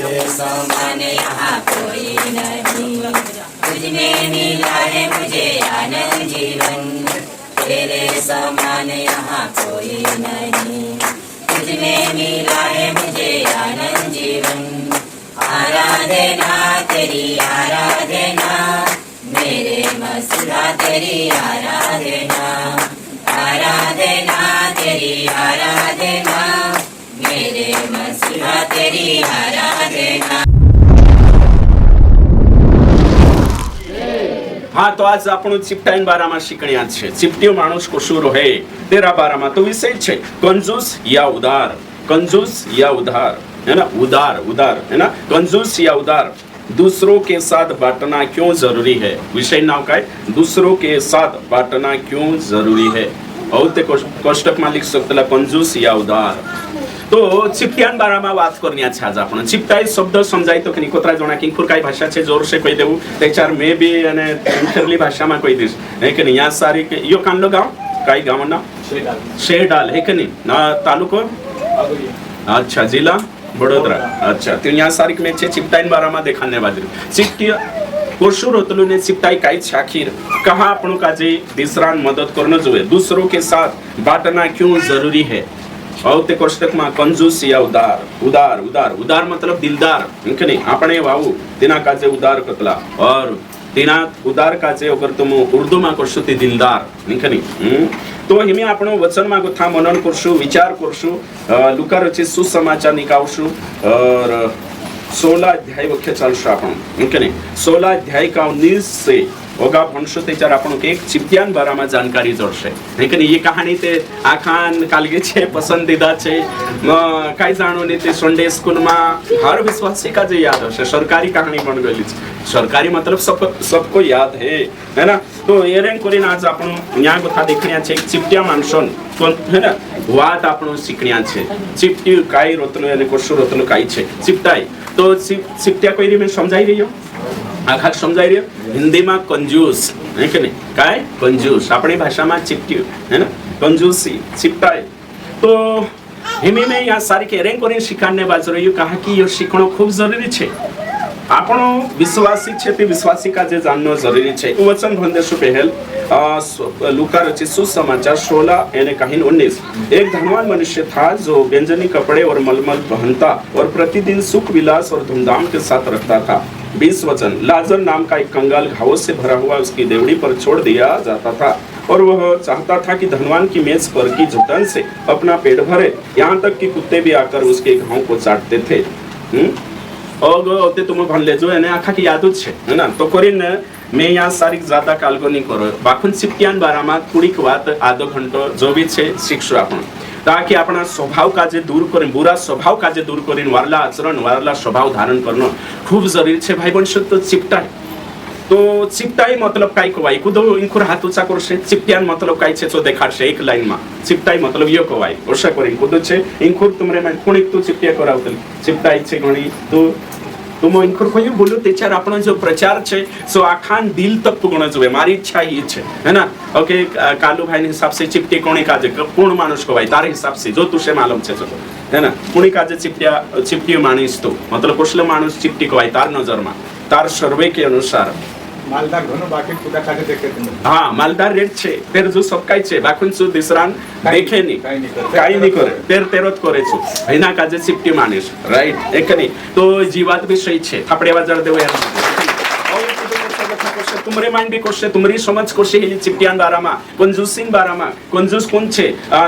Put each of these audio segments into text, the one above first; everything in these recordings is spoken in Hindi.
तेरे समान यहाँ कोई नहीं, तुझ में मिला है मुझे आनंद जीवन। तेरे समान यहाँ कोई नहीं, तुझ में मिला है मुझे आनंद जीवन। आराधना तेरी आराधना, मेरे मसीहा तेरी आराधना। आराधना तेरी आराधना, मेरे मसीहा तेरी आराधना। हाँ, तो आज આપણું ચિપટાઈન બારામાં શીખણ્યા છે। ચિપટીયો માણસ કશું રહે તેરા બારામાં તો વિષય છે કંજૂસ या उदार। कंजूस या उदार, है ना? उदार उदार, है ना? कंजूस या उदार। दूसरों के साथ बांटना क्यों जरूरी है? विषय नाम का है दूसरों के साथ बांटना क्यों जरूरी है। और ते कोष्टक में लिख सकते कंजूस या उदार। तो चिपटियान बाराમાં વાત કરવાની છે આજ આપણે। चिपटाई शब्द समजाय तो કે કોતરા જોણા કિંખુર કાઈ ભાષા છે જોર से કહી દેવું તે ચાર મે બી અને ઇન્ટરલી ભાષામાં કહી દઈશ હે કે નહીં। આ સારી કે યો કાંડો ગાવ કાઈ ગાવ ના શેડાલ है કે नहीं ना तालुको अच्छा जिला वडोदरा। अच्छा तो यहाँ सारी में छे चिपटाईन बाराમાં देखाने वाली चिपटिया कोशुर होतलू ने चिपटाई काई आखिर कहा આપણું કાજે દીસરાન મદદ કરનો જોઈએ। दूसरों के साथ बांटना क्यों जरूरी है। और ते कोष्टक में कंजूस या उदार। उदार उदार उदार मतलब दिलदार नहीं आपने वाऊ तेना काजे उदार कतला और तेना उदार काजे अगर तुम उर्दू में करशो ते दिलदार नहीं। तो हिमे आपणो वचन में गोथा मनन करशु विचार करशु लुका रचित सुसमाचार निकालशु और 16 अध्याय वख्य चलशु आपण नहीं। 16 अध्याय का 19 से ओगा भणशो ते चार आपण एक चिपटियान बाराમાં जानकारी जोड़शे नहीं। ये कहानी ते आखान कालगे छे पसंदीदा छे काई जाणो ने ते संडे स्कूल में हर विश्वासी का जे याद हशे। सरकारी कहानी बन गई छे। सरकारी मतलब सबको याद है ना। तो एरेन करीने आज आपण न्या गोथा देखण्या छे चिपटिया माणसोन है ना वात आपण शिकण्या छे। चिपटी काई रोतलो अने कोशो रोतलो काई छे चिपटाई। तो चिपटिया कोई में समझाई रही हो आखा समझाई रही हिंदी में कंजूस है कि नहीं काय कंजूस अपनी भाषा में चिपटियो है ना कंजूसी चिपटाई। तो हिमी में यहाँ सारी के रेंक और शिखाने बाजू रही कहा कि ये शिखणो खूब जरूरी है। આપણો વિશ્વાસી છે તે વિશ્વાસી કાજે જાણનો જરૂરી છે। વચન ભંદેશુ પહેલ लुका रचित सुसमाचार 16 यानी कहीं 19। एक धनवान मनुष्य था जो व्यंजनी कपड़े और मलमल पहनता और प्रतिदिन सुख विलास और धूमधाम के साथ रखता था। 20 वचन लाजर नाम का एक कंगाल घावों से भरा हुआ उसकी देवड़ी पर छोड़ दिया जाता था और वह चाहता था कि धनवान की मेज पर की जुटन से अपना पेट भरे, यहाँ तक कि कुत्ते भी आकर उसके घाव को चाटते थे। और तुम भन ले जो आखा की याद है ना। तो करीन मैं यहाँ सारी ज्यादा कालगो नहीं करो बाखुन चिपटियान बाराમાં થોડીક વાત आधो घंटो जो भी छे शिक्षु आपण ताकि अपना स्वभाव काजे दूर करें बुरा स्वभाव काजे दूर करें वारला आचरण वारला स्वभाव धारण करनो खूब जरूरी छे भाई बन। तो चिपटाई तो चिपटाई मतलब काई कवाई कुदो इंकुर हाथ ऊंचा करशे। चिपटियान मतलब काई छे तो देखाडशे एक लाइन में। चिपटाई मतलब यो कवाई ओशा करी कुदो छे इंकुर तुमरे में कोणीक तू चिपटिया करावतली चिपटाई छे घणी तो तुम इंकुर कोई बोलो ते चार अपना जो प्रचार छे सो आखान दिल तक पुगणो जोए। मारी इच्छा ये छे है ना। ओके कालू भाई ने हिसाब से चिपटी कोणी काजे कोण मानुष कवाई तारे हिसाब से जो तुसे मालूम छे जो है ना कोणी काजे चिपटिया चिपटी मानिस तो मतलब कुशल मानुष चिपटी कवाई तार नजर में तार सर्वे के अनुसार मालदार घणो बाकी खुदा काजे देखे हाँ मालदार रेट छे तेर जो सब काई छे बाकुन सु दिसरान देखे नी काई नहीं करे तेर तेरोत करे छु हिना काजे चिपटी मानिस राइट एक नहीं। तो जीवात भी सही छे थापड़े वाजर देवे यार तुमरे माइंड भी कोशे तुमरी समझ कोशे ही चिपटियान बाराમાં कंजूसिंग बाराમાં कंजूस कोण छे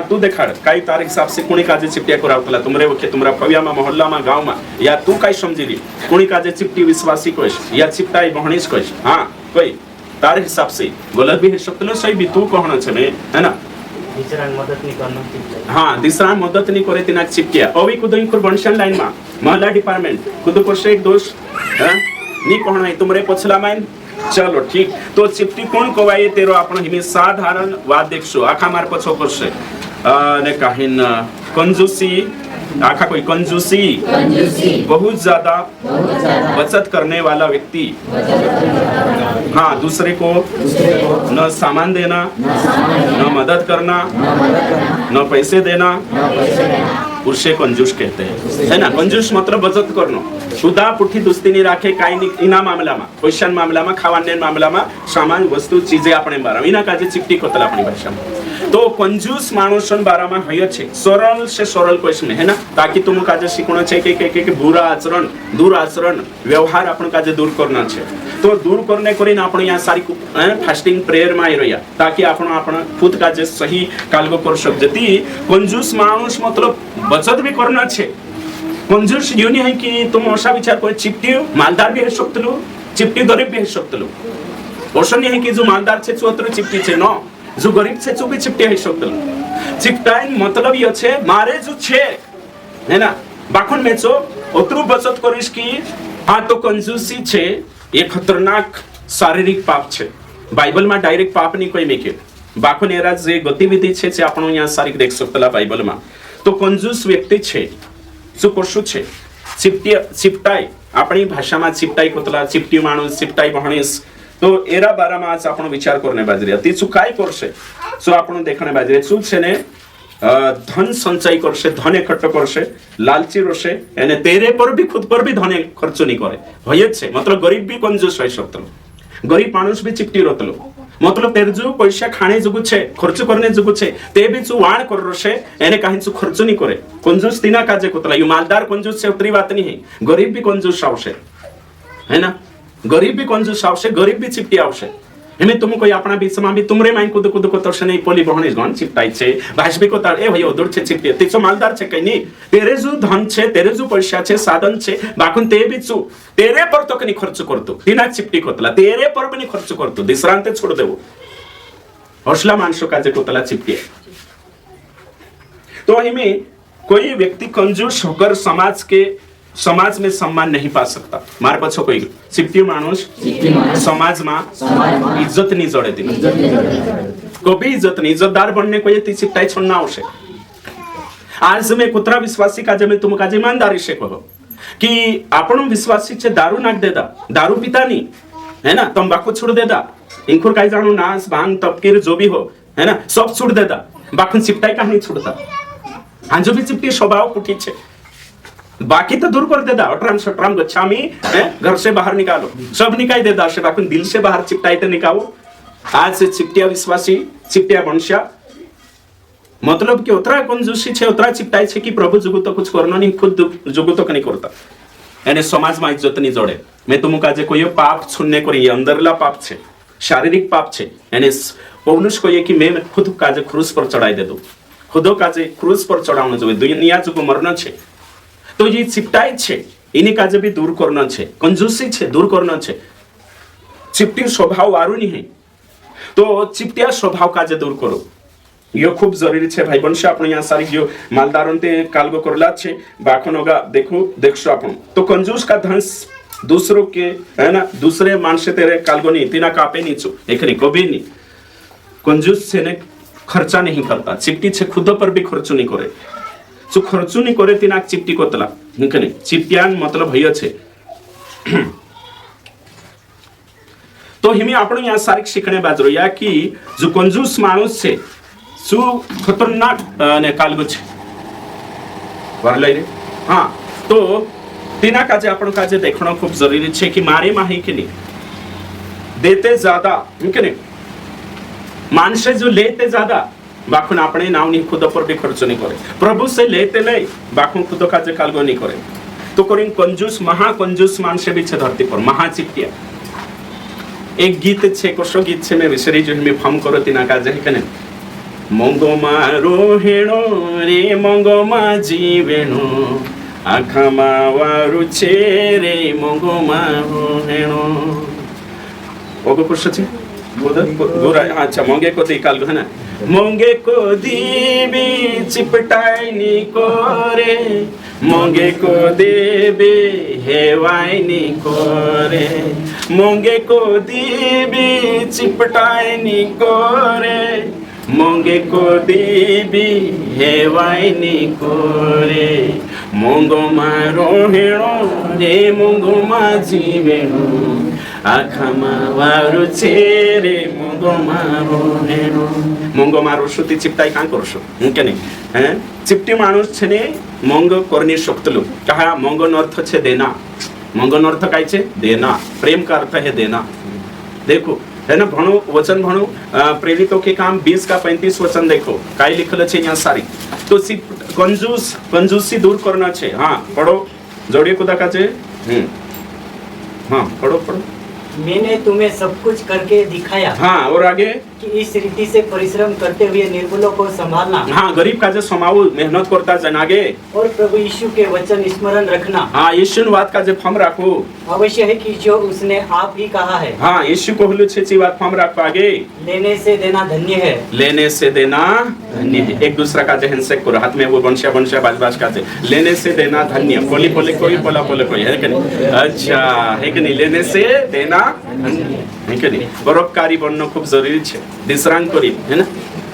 तू देखाड काई तार हिसाब से कोणी काजे चिपटिया करावतला तुमरे वखे तुमरा फवियाમાં मोहल्लाમાં गावમાં या तू काई समजी ली कोणी काजे चिपटी विश्वासी कोश या चिपटाई बहणीस कोश हां कोई तार हिसाब से गलत भी है सकलो सही भी तू कहणो छे ने है ना दिसरान मदद नहीं करनो हां दिसरान मदद नहीं करे तिना चिपटिया ओवी कुदो इंकुर बनशन लाइन में महिला डिपार्टमेंट कुदो कोशे एक दोष हां नी कहणो तुमरे पछला माइन चलो ठीक। तो चिपटी कोण कवाय तेरो आपण हिमे साधारण वाद देखशो आखा मार पछो करशे ने काहिन कंजूसी आखा कोई कंजूसी बहुत ज्यादा बचत करने वाला व्यक्ति हाँ दूसरे को न सामान देना न मदद करना न पैसे देना उसे कंजूस कहते हैं है ना। कंजूस मतलब बचत करना સુદા પુઠી દુસ્તી ની રાખે કાઈ ની ઇના મામલામાં ક્વેશ્ચન મામલામાં ખાવાને મામલામાં સામાન વસ્તુ ચીજે આપણે બારા વિના કાજે ચીપટી કોતલા આપણી ભાષામાં તો કંજૂસ માણસોન બારામાં હોય છે સરળ से सरल क्वेश्चन है ना ताकि तुम काजे शिकणो छे के बुरा आचरण दुराचरण व्यवहार आपण काजे दूर करना छे तो दूर करने करीने आपण यहाँ सारी फास्टिंग प्रेयर में आई रह्या ताकि आपण खुद काजे सही कालगो कर सक जती कंजूस माणूस मतलब बचत भी करना छे कंजूस यो नहीं है कि तुम असा विचार कर चिपटी मालदार भी है सकतलो चिपटी गरीब भी है सकतलो असा नहीं है कि जो मालदार छे चोत्र चिपटी छे नो जो गरीब छे चो भी चिपटी है सकतलो चिपटाइन मतलब ये छे मारे जो छे है ना बाखुन में चो उतरू बचत करिस की हाँ तो कंजूसी छे ये खतरनाक शारीरिक पाप छे बाइबल में डायरेक्ट पाप नहीं कोई मेके बाखुन एरा जे गतिविधि छे जे आपण यहाँ सारी देख सकतला बाइबल में तो कंजूस व्यक्ति छे जो पशु छे चिपटाई अपनी भाषा में चिपटाई कोतला चिपटी माणूस चिपटाई बहणीस तो एरा बारा में आज आपण विचार करने बाजरी ती चुकाई करशे सो आपण देखने बाजरी चूक छे ने धन संचय करशे धन इकट्ठो करशे लालची रोशे एने तेरे पर भी खुद पर भी धन खर्च नहीं करे भय छे मतलब गरीब भी कंजूस होई सकतलो गरीब माणूस भी चिपटी रोतलो मतलब तेरे जो पैसा खाने जुगु छे खर्च करने जुगु छे ते भी चु वाण कर रोशे एने काहे चु खर्च नहीं करे कंजूस तिना काजे कोतला यु मालदार कंजूस से उतरी बात नहीं है गरीब भी कंजूस आवशे है ना गरीब भी कंजूस आवशे गरीब भी चिपटी आवशे एमे तुम कोई अपना बीच में भी तुमरे माइन कुद कुद को तोरसे नहीं पोली बहने गन चिपटाई छे भाषबी को तार ए भई ओदुर छे चिपटी तिचो मालदार छे कई तेरे जो धन छे तेरे जो पैसा छे साधन छे बाकुन ते भी चु तेरे पर तो कनी खर्च करतो तिना चिपटी कोतला तेरे पर भी खर्च करतो दिसरांते छोड़ देवो हौसला मानसो काजे कोतला चिपटी तो एमे कोई व्यक्ति कंजूस होकर समाज में सम्मान नहीं पा सकता मार पछो कोई चिपटी मानुष समाज में इज्जत नहीं जोड़े दी कभी इज्जत नहीं इज्जतदार बनने को ये ती चिपटाई छोड़ना आवश्य आज में कुतरा विश्वासी काजे में तुम काजे ईमानदारी से कहो कि आपण विश्वासी छे दारू नाक देदा दारू पिता नहीं है ना तंबाकू छोड़ देदा इंखुर काई जानो नाच भांग तपकीर जो भी हो है ना सब छोड़ देदा बाकुन चिपटाई कहानी छोड़ता हाँ जो भी चिपटी स्वभाव पुठी छे बाकी तो दूर कर देदा अटराम सटराम गच्छामी घर से बाहर निकालो सब निकाल देदा से बाकुन दिल से बाहर चिपटाई तो निकालो आज से चिपटिया विश्वासी चिपटिया वंशा मतलब कि उतरा कंजूसी छे उतरा चिपटाई छे कि प्रभु जुगु तो कुछ करनो नहीं खुद जुगु तो नहीं करता यानी समाज में इज्जत नहीं जोड़े मैं तुम काजे कोई पाप छुनने को ये अंदरला पाप छे शारीरिक पाप छे यानी पौलुस को ये कि मैं खुद काजे क्रूस पर चढ़ाई दे दूं खुदो काजे क्रूस पर चढ़ावनो जोवे दुनिया जुगु मरना छे तो ये चिपटाई छे इन्हीं काजे भी दूर करना छे कंजूसी छे दूर करना छे चिपटी स्वभाव वारू नहीं है तो चिपटिया स्वभाव काजे दूर करो यो खूब जरूरी छे भाई बनशे आपण यहाँ सारी जो मालदारों ते कालगो करला छे बाखन होगा देखो आपण तो कंजूस का धन दूसरों के है ना दूसरे मानसे तेरे कालगो नहीं तिना कापे नहीं छो एक नहीं कभी नहीं कंजूस से ने खर्चा नहीं करता चिपटी छे खुद पर भी खर्च नहीं करे जो खर्च नहीं करे तिना चिपटी कोतला नहीं चिपटियान मतलब भय छे तो हिमी आपण यहाँ सारी शिकणे बाजरो या कि जो कंजूस माणूस छे सु खतरनाक ने कालगो छे वारलाई रे हाँ तो तिना काजे आपण काजे देखणो खूब जरूरी छे कि मारे माही के नहीं देते ज्यादा नहीं मानसे जो लेते ज्यादा बाखुन अपने नाव नहीं खुद पर भी खर्च नहीं करे प्रभु से लेते ले बाखुन खुद काजे कालगो नहीं करे तो करिन कंजूस महाकंजूस मानसे भी छे धरती पर महाचिपटिया एक गीत छे कोशो गीत छे मैं विसरी जो में फम करो तिना काजे कने मंगोमा रोहेणो रे मंगोमा जीवेणो आखामा वारु छे रे मंगोमा रोहेणो ओगो कोशो छे गोरा अच्छा मंगे को ती कालगो है ना मंगे को दीबी चिपटाई नी कोरे मंगे को देबे हेवाई नी कोरे मंगे को दीबी चिपटाई नी कोरे मंगे को दीबी हेवाई नी कोरे मंगो मारो हेणो रे मंगो मा जीवेणो आखामा वारु छेरे मंगो मारो हेणो मंगो मारो शुति चिपटाई कां करशो के नहीं हैं चिपटी मानुस छने मंग करनी शकतलो कहा मंगन अर्थ छे देना मंगन अर्थ काय छे देना प्रेम का अर्थ है देना देखो है ना भणो वचन भणो प्रेरितों के काम 20 का 35 वचन देखो काय लिखल छे यहाँ सारी तो कंजूसी दूर करना छे हाँ पढ़ो जोड़िए खुदा का छे हाँ पढ़ो मैंने तुम्हें सब कुछ करके दिखाया हाँ और आगे कि इस रीति से परिश्रम करते हुए निर्बलों को संभालना हाँ गरीब का जो समाऊ मेहनत करता जन आगे और प्रभु यीशु के वचन स्मरण रखना हाँ यीशु बात का जो फम राखो अवश्य है कि जो उसने आप ही कहा है हाँ यीशु को हुलु छे बात फम राखो आगे लेने से देना धन्य है लेने से देना धन्य है एक दूसरा का जहन से करो हाथ में वो बंशिया बाज का से लेने से देना धन्य बोली बोले कोई बोला बोले कोई है कि नहीं अच्छा है कि नहीं लेने से देना धन्य है कि नहीं परोपकारी बनना खूब जरूरी है दिसरांग करी है ना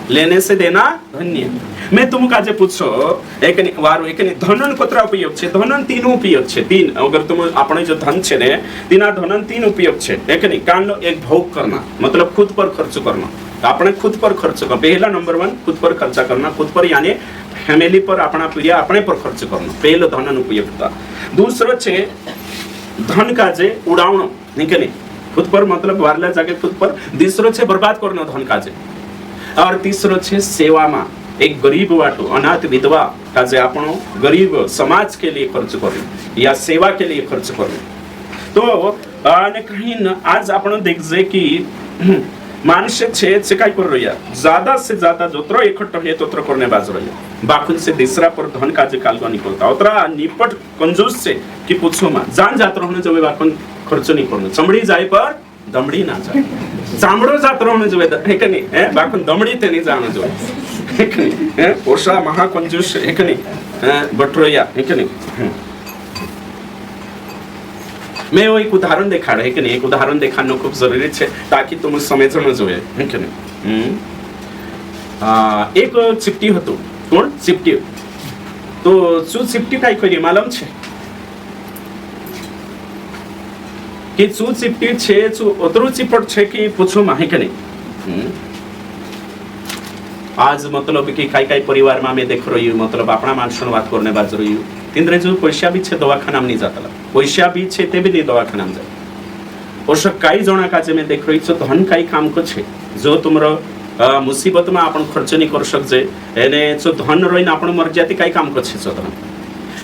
लेने से देना धन्य मैं तुम काजे पूछो एक वारो एक धनन कोतरा उपयोग छे धनन तीन उपयोग छे तीन अगर तुम अपने जो धन छे ने तीना धनन तीन उपयोग छे एक नहीं कांडो एक भोग करना मतलब खुद पर खर्च करना अपने खुद पर खर्च करना पहला नंबर 1 खुद पर खर्चा करना खुद पर यानी फैमिली पर अपना पीढ़िया अपने पर खर्च करना पहलो धनन उपयोगिता दूसरो छे धन काजे उड़ावनो नहीं के नहीं खुद पर मतलब वारला जाके खुद पर दूसरो छे बर्बाद करनो धन काजे और तीसरो छे सेवा में एक गरीब वाटो अनाथ विधवा काजे आपनो गरीब समाज के लिए खर्च करो या सेवा के लिए खर्च करो तो ने कहीं आज आपण देखजे कि माणसे छे काय कर रहा ज्यादा से ज्यादा जोत्रो इकट्ठो है तोत्रो करने बाज रहा बाकुन से दूसरा पर धन काजे कालवा निकलता उतरा निपट कंजूस से कि पूछो मा जान जात रहने जो बाकुन खर्च नहीं करनो चमड़ी जाए पर दमड़ी ना जाए चामड़ो जात रहने जो है कि नहीं है बाकुन दमड़ी ते नहीं जानो जो है कि नहीं है पोषा महा कंजूस है कि नहीं बटरोया है कि नहीं मैं वो एक उदाहरण देखा रहे कि नहीं एक उदाहरण दिखाना खूब जरूरी है ताकि तुम समझनो જોઈએ કે નહીં એક ચીપટી હતો કોણ ચીપટી તો શું ચીપટી કાઈ કરી માલમ છે કે શું ચીપટી છે શું ઓતરું ચીપટ છે કે પૂછો માં હે કે નહીં आज मतलब कि काई काई परिवार में मैं देख रही हूँ मतलब अपना मानसों बात करने बाज रही हूँ तिंद्रे जो पैसा भी छे दवाखाना में नहीं जाता पैसा भी छे ते भी नहीं दवाखाना में जाए और सब काई जना काजे में देख रही छो धन काई काम को छे जो तुमरो मुसीबत में आपण खर्च नहीं कर सकजे एने जो धन रहीने आपण मर्यादा काई काम को छे जो धन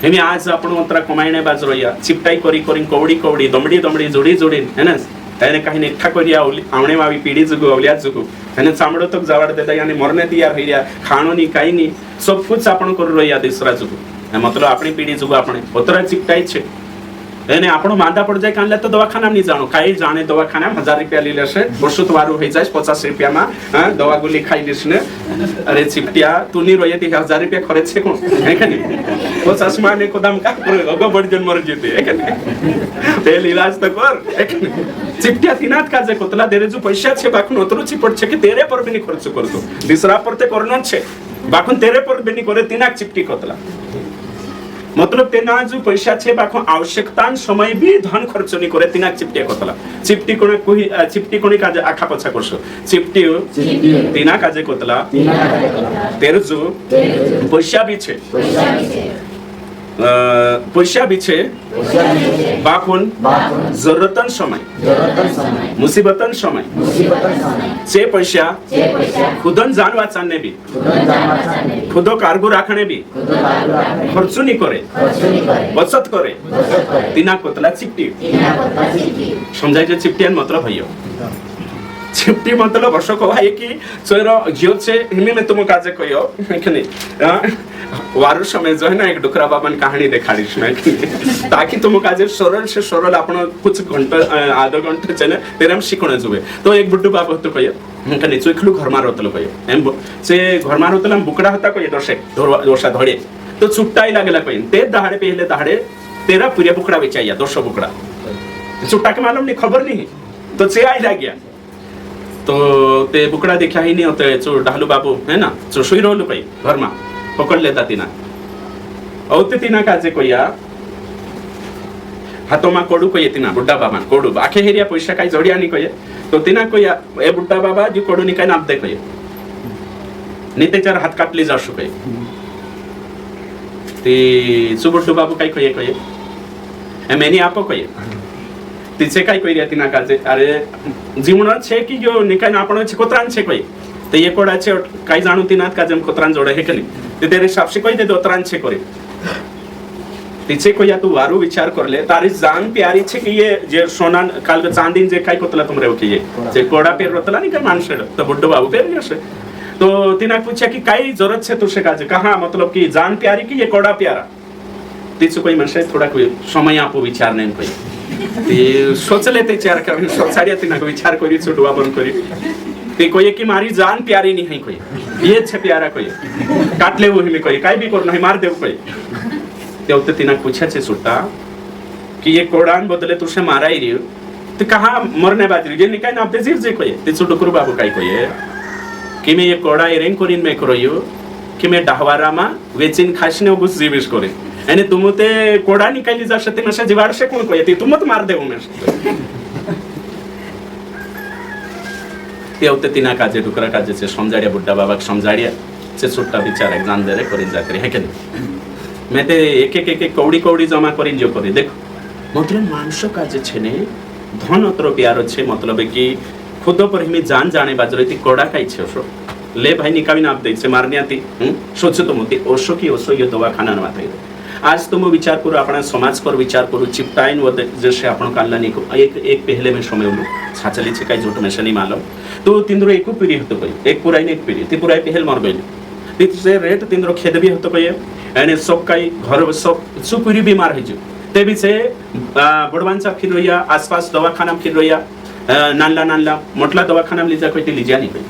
एमे आज आपण अंतरा कमाईने बाज रहिया चिपटाई करी करी कवड़ी कवड़ी दमड़ी दमड़ी जोड़ी जोड़ी है ना એને કહીને એકઠા કર્યા આવણે આવી પીડી જુગુ અવલિયા જુગુ એને ચામડો તક જવાડ દેતા યાની મરને તૈયાર થઈ રહ્યા ખાણો ની કાઈ ની सब कुछ आपण कर रहिया दूसरा जुगु मतलब अपनी पीढ़ी जुगु આપણે ઓતરા ચિપટાઈ છે એને આપણો માંદા પડ જાય કાંલે તો દવાખાના ની જાણો કાઈ જાણે દવાખાના 1000 રૂપિયા લઈ લેશે ઓછું વારું થઈ જાય 50 રૂપિયામાં દવા ગોલી ખાઈ લેશે ને અરે ચિપટિયા તું ની રોયે થી 1000 રૂપિયા ખર્ચ છે કોણ હે કે નહીં 50 માં ને કોદમ કા અગો બળજન મર જતી હે કે નહીં તેલ इलाज તો કર હે કે નહીં चिपटिया तिनात काजे कोतला तेरे जो पैसा छे बाकुन ओतरू चिपट छे कि तेरे पर भी नहीं खर्च करतो दूसरा पर ते करनो छे बाकुन तेरे पर भी नहीं करे तिनाक चिपटी कोतला मतलब तेना जो पैसा छे बाकुन आवश्यकता समय भी धन खर्च नहीं करे तिनाक चिपटिया कोतला चिपटी कोणी काजे आखा पछा करसो चिपटी तिना काजे कोतला तेरे जो पैसा भी छे पैसा भी छे बाकुन जरूरतन समय मुसीबतन समय छे पैसा खुदन जान वाचाने भी खुदो कारगो राखने भी खर्च नहीं करे बचत करे तिना कोतला चिपटी समझाई जो चिपटियान मतलब भइयो चिपटी मतलब वर्ष कहाय कि चोरो जियो छे हिमे में तुम काजे कहियो कि नहीं वारु समय जो है ना एक डुकरा बाबन कहानी देखाड़ीश मैं ताकि तुम काजे सरल से सरल आपण कुछ घंटा आधा घंटा चले तेरम शिकणे जुवे तो एक बुड्डू बाबा तो कहियो कने चोखलू घर में रहतलो कहियो एम से घर में रहतला बुकड़ा होता कहियो दोषा धड़े तो छुट्टाई लागला कहियो ते दहाड़े पहले दहाड़े तेरा पूरा बुकड़ा बेचाया 200 बुकड़ा छुट्टा के मालूम नहीं खबर नहीं तो से आई लाग गया तो ते बुकड़ा देखा ही नहीं होते जो डालू बाबू है ना जो सोई रहलू कहीं घर में पकड़ लेता तीना औते तीना काजे कोया हाथों में कोडू कोये तीना बुड्ढा बाबा कोडू आखे हेरिया पैसा काई जोड़िया नहीं कोये तो तीना कोया ए बुड्ढा बाबा जो कोडू निकाय नाप दे कोये नीते चार हाथ काट ले जा शुके ते सुबुड्डू बाबू काय कोये कोये एमेनी आपो कोये तिचे काय कोई रहती ना काजे अरे जीवन छे कि जो निकाय ना आपण छे कोत्रान छे कोई ते ये कोडा छे काय जाणू तिनात काजे कोत्रान जोडे हे कनी ते तेरे शापशी कोई ते दोत्रान छे करे तिचे कोई या तू वारू विचार करले तारी जान प्यारी छे कि ये जे सोना काल चांदीन जे काय कोतला तुमरे ओके ये जे कोडा पेर रोतला नि काय मानशेड तो बुड्डू बाबू पेर नसे तो तिना पूछा कि काय जरूरत छे तुसे काजे कहा मतलब कि जान प्यारी कि ये कोडा प्यारा तिचे कोई मनसे थोड़ा कोई समय आपो विचार नहीं कोई ते सोचले ते चार करून सोचाड्या तिना को विचार करी छुडवा बंद करी ते कोई की मारी जान प्यारी नहीं है कोई ये छे प्यारा कोई काटले वो हिमे कोई काय भी कर नहीं मार देव कोई ते उते तिना पूछा छे सुट्टा कि ये कोडान बदले तुसे मारा ही रियो ते कहा मरने बाजरी जे निकाय ना आपते जीव जे कोई ते छुटकुरु बाबू काय कोई कि मैं ये कोडा एरेंग करीन में करोयो कि मैं डहवारामा वेचिन खासने उगुस जीविस करे आणि तुम ते कोडा निकाली जा शकते नशा जीवाडशे कोण कोय ते तुमत मार देऊ नस ते होते तिना काजे डुकरा काजे से समजाडिया बुड्डा बाबा समजाडिया से सुट्टा विचार एग्जाम दे रे करी जाते है के मैं ते एक एक कौड़ी कौड़ी जमा करिन जो करे देखो मतलब मानसो काजे छेने धन अत्र प्यार छे मतलब कि खुद पर हिमे जान जाने बाजरे ती कोडा काय छे ओसो ले भाई निकावी ना आप दे से मारने आती सोचो तो मोती ओसो की ओसो ये दवाखाना ना माथे आज तुम विचार करू आपण समाज पर विचार करू चिपटाइन व जसे आपण काल्ला निको एक पहले में समयलो छाचली छे काय जोट मेशनी मालम तो तिंद्रो एको पीढ़ी होतो कोई एक पुराई एक पीढ़ी ती पुराई पहल मर गइल तिसे रेट तिंद्रो खेद भी होतो कोई एने सब काय घर सब सुपुरी बीमार है जो ते भी से बडवांचा फिरया आसपास दवाखाना फिरया नानला नानला मोटला दवाखाना में लिजा कोई ते लिजा नहीं कोई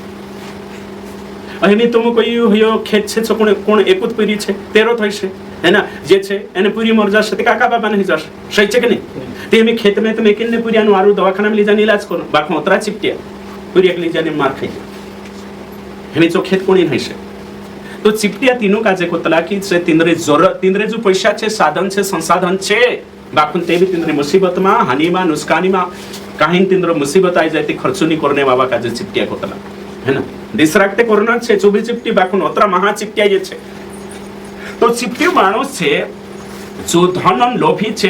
अहिनी तुम कोई होयो खेत छे कोण कोण एकूत पीढ़ी छे तेरो थई छे है ना जे छे एने पूरी मर जाशे ते काका बाबा नहीं जाशे सही छे के नहीं ते मी खेत में तुम एकिन ने पूरी आनु आरु दवाखाना में लिजा इलाज करो बाक मोतरा चिपटिया पूरी एक लिजा ने मार खाई हेमी जो खेत कोणी नाही छे तो चिपटिया तीनो काजे कोतला की से तिंद्रे जो पैसा छे साधन छे संसाधन छे बाकुन ते भी तिंद्रे मुसीबत मा हानि मा नुकसानी मा काहीन तिंद्रो मुसीबत आई जाती खर्चुनी करने बाबा काजे चिपटिया कोतला है ना दिसराकते कोरोना छे चोबी चिपटी बाकुन ओतरा महा चिपटिया ये छे तो चिपटी माणूस छे जो धनन लोभी छे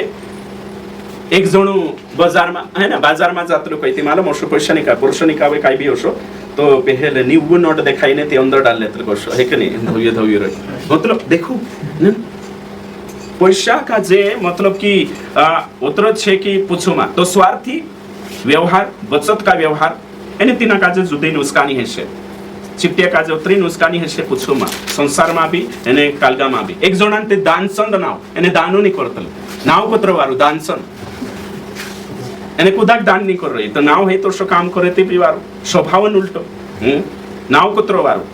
एक जणू बाजार में है ना बाजार में जातलो कहिती मालो मोशो पैसा निका पुरुष निकावे काय भी होशो तो पहले न्यू नोट देखाईने ते अंदर डाल लेतल कोशो है के नहीं धोये धोये रही मतलब देखो न पैसा का जे मतलब कि उतर छे कि पूछोमा तो स्वार्थी व्यवहार बचत का व्यवहार एने तीना काजे जुदे नुस्कानी है छे चिपटिया काजे उतरी नुस्कानी है छे पूछोमा संसार में भी एने कालगा में भी एक जणान ते दानसंद नाव एने दानो नहीं करतल नाव पत्र वारू दानसंद एने कुदाक दान नहीं कर रही तो नाव है तो शो काम करे ते भी वारू स्वभावन उल्टो नाव कुत्र वारू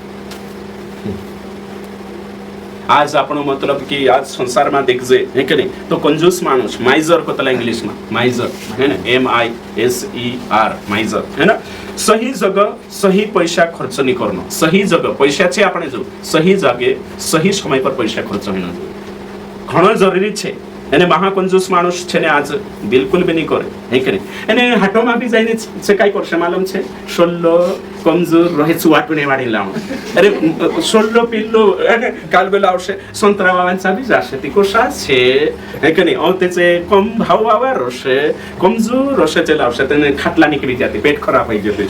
आज आपण मतलब कि आज संसार में देख जे है के नहीं तो कंजूस मानुष माइजर कोतला इंग्लिश में माइजर है ना MISER माइजर है ना सही जगह सही पैसा खर्च नहीं करना सही जगह पैसा छे आपने जो सही जगह सही समय पर पैसा खर्च होना घणो जरूरी छे एने महाकंजूस मानुष छे ने आज बिल्कुल भी नहीं करे है के नहीं एने हाटो में भी जाइने से काय करसे मालूम छे सोल्लो कमजोर रहे चुवाटुने वाडी लाव अरे सोल्लो पिल्लो एने काल बेला आवशे संतरा वावांचा भी जाशे ती कोशा छे है के नहीं औ तेचे कम भाव आवा रशे कमजोर रशे चे लावशे तेने खाटला निकली जाती पेट खराब होई जते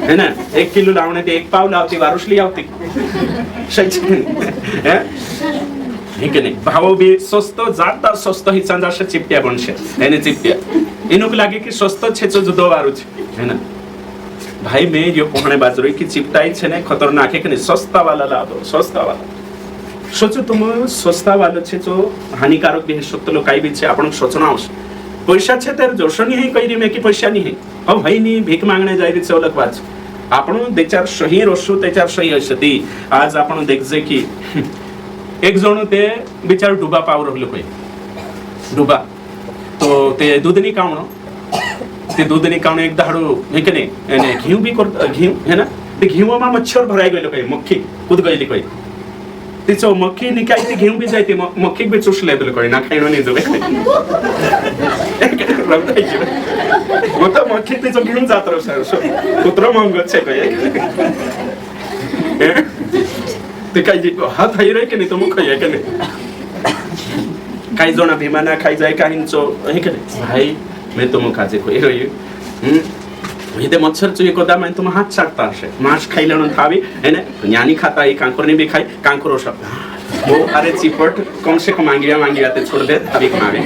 है ना 1 किलो लावणे ते 1 पाव लावती वारुसली आवती सही है है के नहीं भाव भी सस्त जाता सस्त ही चांदा से चिपटिया बनसे एने चिपटिया इनुक लागे कि सस्त छे जो जुदो वारु छे है ना भाई मैं यो कोहणे बाजरो की चिपटाई छे ने खतरनाक है कि नहीं सस्ता वाला ला दो सस्ता वाला सोचो तुम सस्ता वाला छे जो हानिकारक भी है सत्य लो काई भी छे आपण सोचना आवश्य पैसा छे तेर जोशनी है कई में कि पैसा नहीं है अब भाई नहीं भीख मांगने जाई री चौलक बात आपण देचार सही रसु तेचार सही असती आज आपण देख जे की एक जण ते बिचार डुबा पाव रहलो कोई डुबा तो ते दूधनी कावणो ते दूधनी कावणो एक दाडो हे के नहीं एने घिउ भी कर घिउ है ना ते घिउ मा मच्छर भराई गेलो कोई मक्खी कूद गईली कोई तिचो मक्खी निकाई ते घिउ भी जायते मक्खी भी चुस लेबल कोई ना खाइनो नहीं जोबे मत मक्खी तिचो घिउ जात रहो सर कुत्रो मंग छे कोई ते काय जी हाथ हाई रे के नहीं तो मुख है के नहीं काही जण भिमाना खाई जाय काहींचो हे करे भाई मैं तुम काजे कोई रही इथे मच्छर चुई कोदा मैं तुम हाथ चाटता है मांस खाई लेनो थावी है ना ज्ञानी खाता है कांकुर ने भी खाई कांकुरो सब वो अरे चिपट कम से कम मांगिया ते छोड़ दे अभी खावे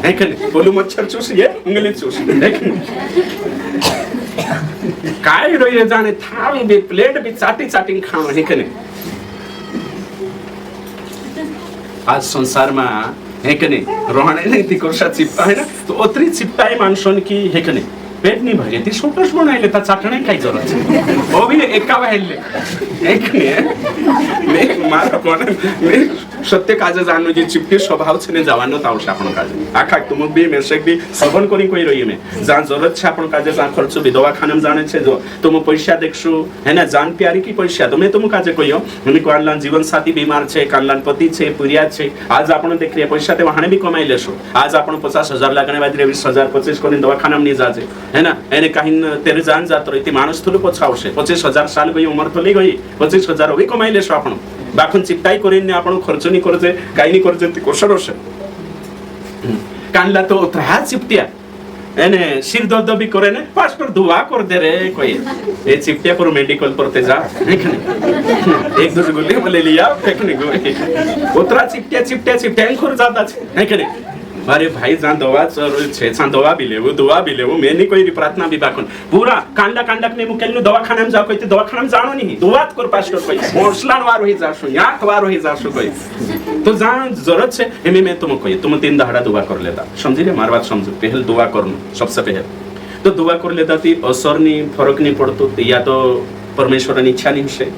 है कि बोलू मच्छर चूस ये उंगली चूस है कि काय रही जाने थावी भी प्लेट भी चाटी खाओ है कि आज संसार में है कि नहीं रोहने नहीं थी कोर्सा चिपटा है ना तो उतरी चिपटा है मानसून की है कि नहीं पेट नहीं भरे ती छोटस बनायले ता चाटणे काय जरूरत है ओ भी एका वाहिले एक नहीं मैं मारा कोण मैं सत्य काजे जानो जे चिपटी स्वभाव छने जवानो तावश आपण काजे आखा तुम भी मेसेक भी सबन कोनी कोई रही में जा जरूरत छे आपण काजे जा खर्च भी दवाखाना में जाने छे जो तुम पैसा देखसु है ना जान प्यारी की पैसा तुम काजे कहियो मने कोनलान जीवन साथी बीमार छे कानलान पति छे पुरिया छे आज आपण देख रे पैसा ते वहाने भी कमाई लेसो आज आपण 50,000 लागणे बाद 20,000 25 कोनी दवाखाना में नहीं जाजे है ना एने कहीं तेरे जान जात रही थी मानुष थोड़े पछावशे 25,000 साल गई उम्र थोड़ी गई 25,000 भी कमाई लेसो आपण बाखुन चिपटाई करेन आपण खर्च नहीं करजे काही नहीं करजे ती कोशर होशे कानला तो उतरा चिपटिया एने सिर दर्द भी करे ने पास्टर दुआ कर दे रे कोई ए चिपटिया पर मेडिकल परते जा एक दो गोली ले लिया फेंकने गो उतरा चिपटिया खुर जाता है कि नहीं अरे भाई जान दवा छे दवा भी लेवो मैं नहीं कोई प्रार्थना भी बाकन पूरा कांडा ने मुकेल नु दवाखाना में जा कोई दवाखाना में जानो नहीं दुआत कर पास्टर कोई मोसलान वार होई जासो याक वार होई जासो कोई तो जान जरूरत छे एमे मैं तुम कोई तुम 3 दहाड़ा दुआ कर लेता समझी रे मार बात समझो पहले दुआ करनो सबसे पहले तो दुआ कर लेता थी असर नहीं फर्क नहीं पड़तो या तो परमेश्वर की इच्छा नहीं से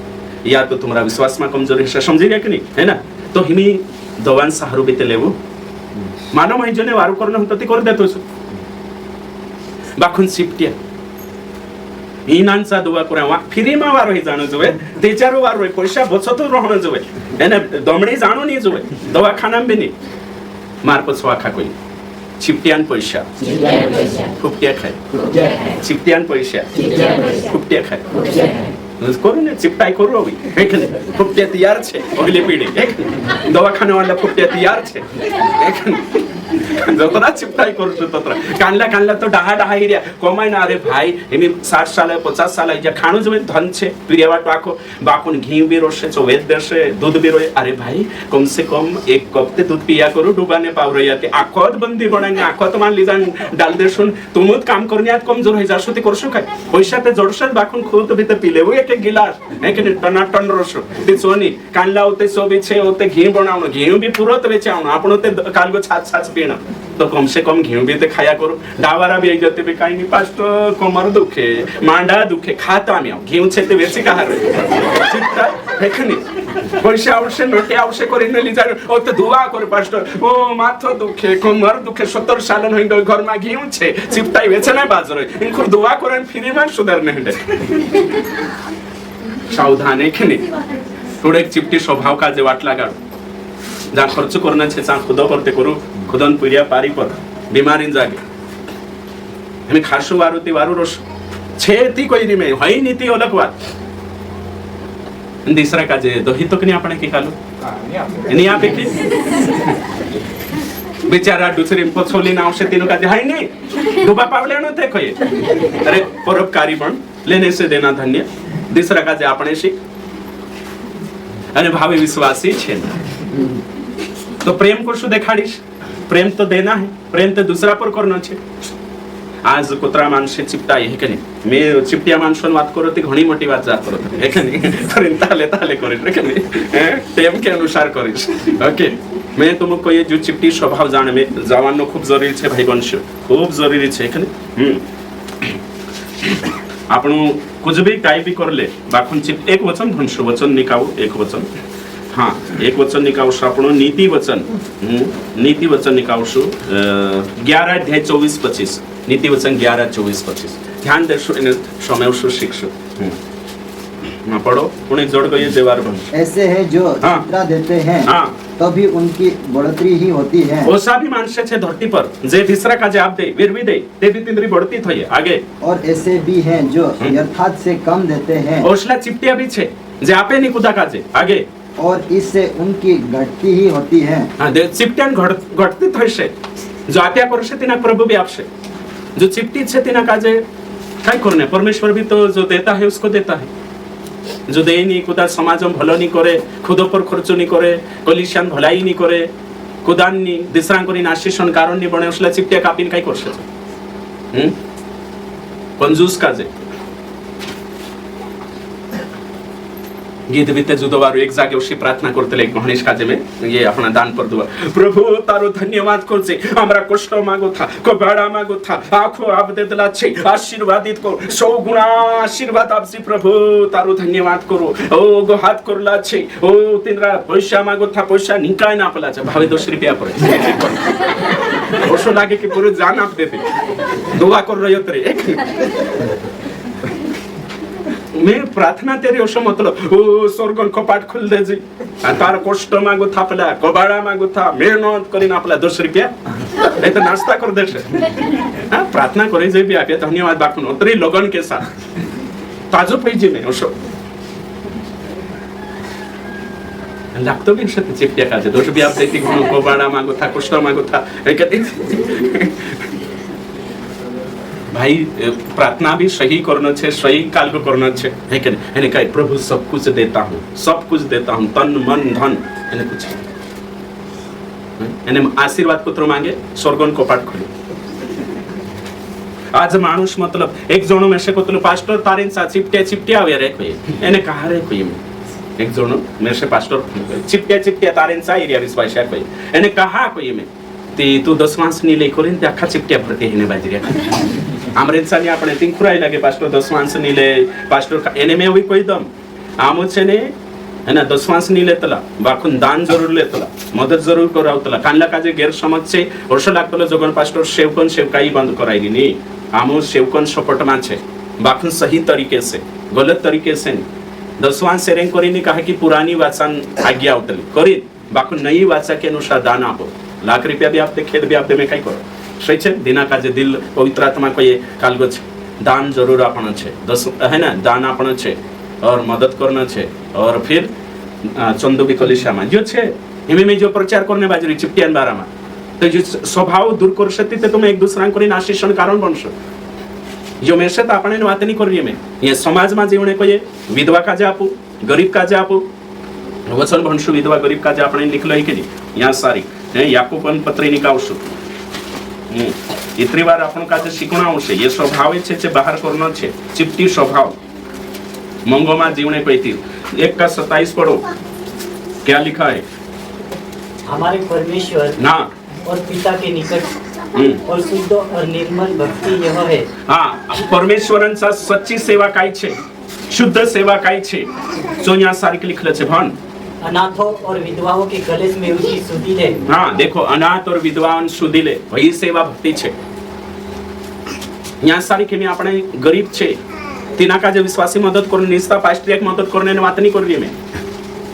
या तो तुम्हारा विश्वास में कमजोरी है समझी रे कि नहीं है ना तो हिमी दवान सहारू बीते लेवो मानव महिजने वारू करणं होतं ते कर देतो बाखून सिपटिया इनांचा दुआ करा वा फिरी मा वारो ही जानो जोवे तेचारो वारो पैसा बचतो रहणं जोवे एने दमणी जानो नहीं जोवे दवाखाना में भी नहीं मार पछवा खा कोई चिपटियान पैसा फुपटिया खाय चिपटियान पैसा फुपटिया खाय करो ने चिपटाई करो अभी एक फुपटिया तैयार छे अगली पीढ़ी एक दवाखाना वाला फुपटिया तैयार छे एक जतरा चिपटाई करतो ततरा कानला तो डाहा हिरिया कमाई ना अरे भाई एमी 60 साल 50 साल जे खाणो जमे धन छे पिरियावा टाको बाकुन घी भी रोशे चो वेद देशे दूध भी रोए अरे भाई कम से कम एक कप ते दूध पिया करो डुबाने पाव रही आते आखोत बंदी बनांगे आखोत मान ली जान डाल देशुन तुमुत काम करण्यात कमजोर होई जासो ते करसो काय पैसा ते जोडशत बाकुन खुद भी ते पिले वो एक गिलास एक टना टन रोसो ते सोनी कानला होते सोबी छे होते घी बनावनो घी भी पुरत बेचावनो आपनो ते कालगो छाछ पीना तो कम से कम घी भी ते खाया करो डावारा भी जाते भी काही नहीं पास्टर कमर दुखे मांडा दुखे खाता आम्ही घी छे ते वेची का रे चित्ता हेखनी पैसा आवश्य नोटे आवश्य करी न ली जानो ओ तो दुआ कर पास्टर ओ माथो दुखे कमर दुखे 70 साल होई गयो घर में घी छे चिपटाई वेचे ना बाजरो इनको दुआ करन फ्री में सुधार नहीं दे सावधान है कि नहीं थोड़े चिपटी स्वभाव का जे वाट लगा जा खर्च करना छे चा खुद करते करू खुदन पुरिया पारी पर बीमारी जागे हमें खासु वारुती वारु रोश छे ती कोई री में होई नीति अलग बात तीसरा का जे दही तो कनी आपने की खालो नहीं आप की बेचारा दूसरी पछोली ना औषधि नो का जे हाई नहीं दुबा पावले न थे कोई अरे परोपकारी पण लेने से देना धन्य तीसरा का जे आपने सी अरे भावी विश्वासी छे तो प्रेम को शु देखाड़ीश प्रेम तो देना है प्रेम तो दूसरा पर करना छे आज कुत्रा माणसे चिपटाई है कि नहीं मैं चिपटिया माणसोन बात करो ती घणी मोटी बात जात करो है कि नहीं तर ताले करिस है कि नहीं टेम के अनुसार करिस ओके मैं तुमको कोई जो चिपटी स्वभाव जाने में जावानो खूब जरूरी छे भाई वंश खूब जरूरी छे कि नहीं आपण कुछ भी काय भी कर ले बाखुन चिप एक वचन भंश वचन निकाऊ एक वचन हाँ एक वचन निकावशु आपण नीति वचन निकावशु 11 अध्याय 24-25 नीति वचन 11-24-25 ध्यान देशु इन समयशु शिक्षु पढ़ो पुणे जोड़ गए देवार वंश ऐसे है जो चित्रा देते हैं तो भी उनकी बढ़ोतरी ही होती है ओसा भी मानसे छे धरती पर जे तीसरा का जवाब दे वीर भी दे ते भी तिंद्री बढ़ती थई आगे और ऐसे भी हैं जो यथार्थ से कम देते हैं ओसला चिपटिया भी छे जे आपे नहीं कुदा काजे आगे और इससे उनकी घटती ही होती है। हाँ, चिपट्यान घटती थयशे जो आप्या करशे तिना प्रभु भी आपशे, जो चिपटी छे तिना काजे काय करणे, परमेश्वर भी तो जो देता है उसको देता है, जो देनी कुदा समाज में भलो नहीं करे, खुद पर खर्च नहीं करे, कलिशान भलाई नहीं करे, कुदानी दिसरांकोनी नाशिशन कारण नहीं बने, उसला चिपट्या कापीन काय करशे कंजूस काजे। गीत बीते जुदोवारो एक जागे उसी प्रार्थना करते एक मनीष काजे में ये अपना दान पर दुआ, प्रभु तारो धन्यवाद करछे, हमरा कष्ट मागो था, कबाड़ा मागो था, आखो आप दे दिला छे, आशीर्वादित को 100 गुणा आशीर्वाद आपसी प्रभु तारो धन्यवाद करो। ओ गो हाथ करला छे, ओ तिनरा पैसा मागो था, पैसा निकाय ना आपला छे, भावे 10 रुपया पड़े ओशो लागे कि पूरे जान आप देते दुआ कर रहे हो तेरे मैं प्रार्थना तेरे ओशो मतलब ओ स्वर्गन कपाट खुल दे जी, तार कष्ट मागो था पला, कबाड़ा मागो था, मेहनत करी ना पला 10 रुपया ए तो नाश्ता कर दे छे। हां, प्रार्थना करे जे भी आपे धन्यवाद बाकुन उतरी लगन के साथ ताजो पैजी में ओशो लागतो भी शत चिपट्या काजे 10 रुपया आप देती को कबाड़ा मागो था, कष्ट मागो था भाई प्रार्थना भी सही करना छे, सही काल को करना छे, है कि नहीं? यानी कहे प्रभु सब कुछ देता हूँ, सब कुछ देता हूँ, तन मन धन, यानी कुछ यानी आशीर्वाद पुत्र मांगे स्वर्गन कपाट खोले। आज मानुष मतलब एक जणो में से कोतलो पास्टर तारेन सा चिपट्या आवे रे कोई यानी कहा रे कोई एक जणो में से पास्टर चिपट्या तारेन सा एरिया विश्वास है कोई यानी कहा कोई में ती तू 10 मास नी ले कोरीन त्या आखा चिपट्या भरते हेने बाजरी आमरेनसानी આપણે તીંખુરાઈ લાગે પાસ્ટર 10 વાંસ ની લે પાસ્ટર એને મે એવી કોઈ દમ આમો છે ને એના 10 વાંસ ની લેતલા બાખુન દાન જરૂર લેતલા મદદ જરૂર કરાવતલા કાનલા કાજે ગેર સમજ છે વર્ષ લાગતલો જગન પાસ્ટર સેવકન સેવકાઈ બંધ કરાઈ ની આમો સેવકન સપોર્ટ માં છે બાખુન સही तरीके से गलत तरीके से 10 વાંસ સેરેંગ કરીને કહે કે પુરાની વાચન આज्ञा આવતલી કરી બાખુન નઈ વાચા કે અનુસાર દાન આપો लाख रुपया भी आप दे खेत भी आप दे में कई करो सही छे दिना काजे दिल पवित्र आत्मा को ये कालगो छे दान जरूर आपना छे 10 है ना दान आपना छे और मदद करना छे और फिर चंदू भी कलिशा में जो छे हिमे में जो प्रचार करने बाजरी चिपटियान बारा में तो जो स्वभाव दूर कर सकती ते तुम एक दूसरा को नाशिशन कारण बनशो जो में से आपने बात नहीं कर रही में ये समाज में जीवने को ये विधवा काजे आपू गरीब काजे आपू वचन भणशु विधवा गरीब काजे आपने लिख लो कि यहाँ सारी याकूबन पत्री निकावशु इतनी बार अपन काजे शिकवणावू छे ये स्वभाव छे जे बाहर करनो छे चिपटी स्वभाव मंगोमा जीवने पैती 1 का 27 पढ़ो क्या लिखा है हमारे परमेश्वर ना और पिता के निकट और शुद्ध और निर्मल भक्ति यह है। हाँ परमेश्वरंचा सच्ची सेवा काय छे शुद्ध सेवा काय छे जो यहाँ सारी लिखले छे भण अनाथों और विधवाओं के गले में उसकी सुधी ले। हाँ देखो अनाथ और विधवाओं सुधी ले वही सेवा भक्ति छे यहाँ सारी के में अपने गरीब छे तिना का जो विश्वासी मदद करने निस्ता पास्टर एक मदद करने बात नहीं कर रही मैं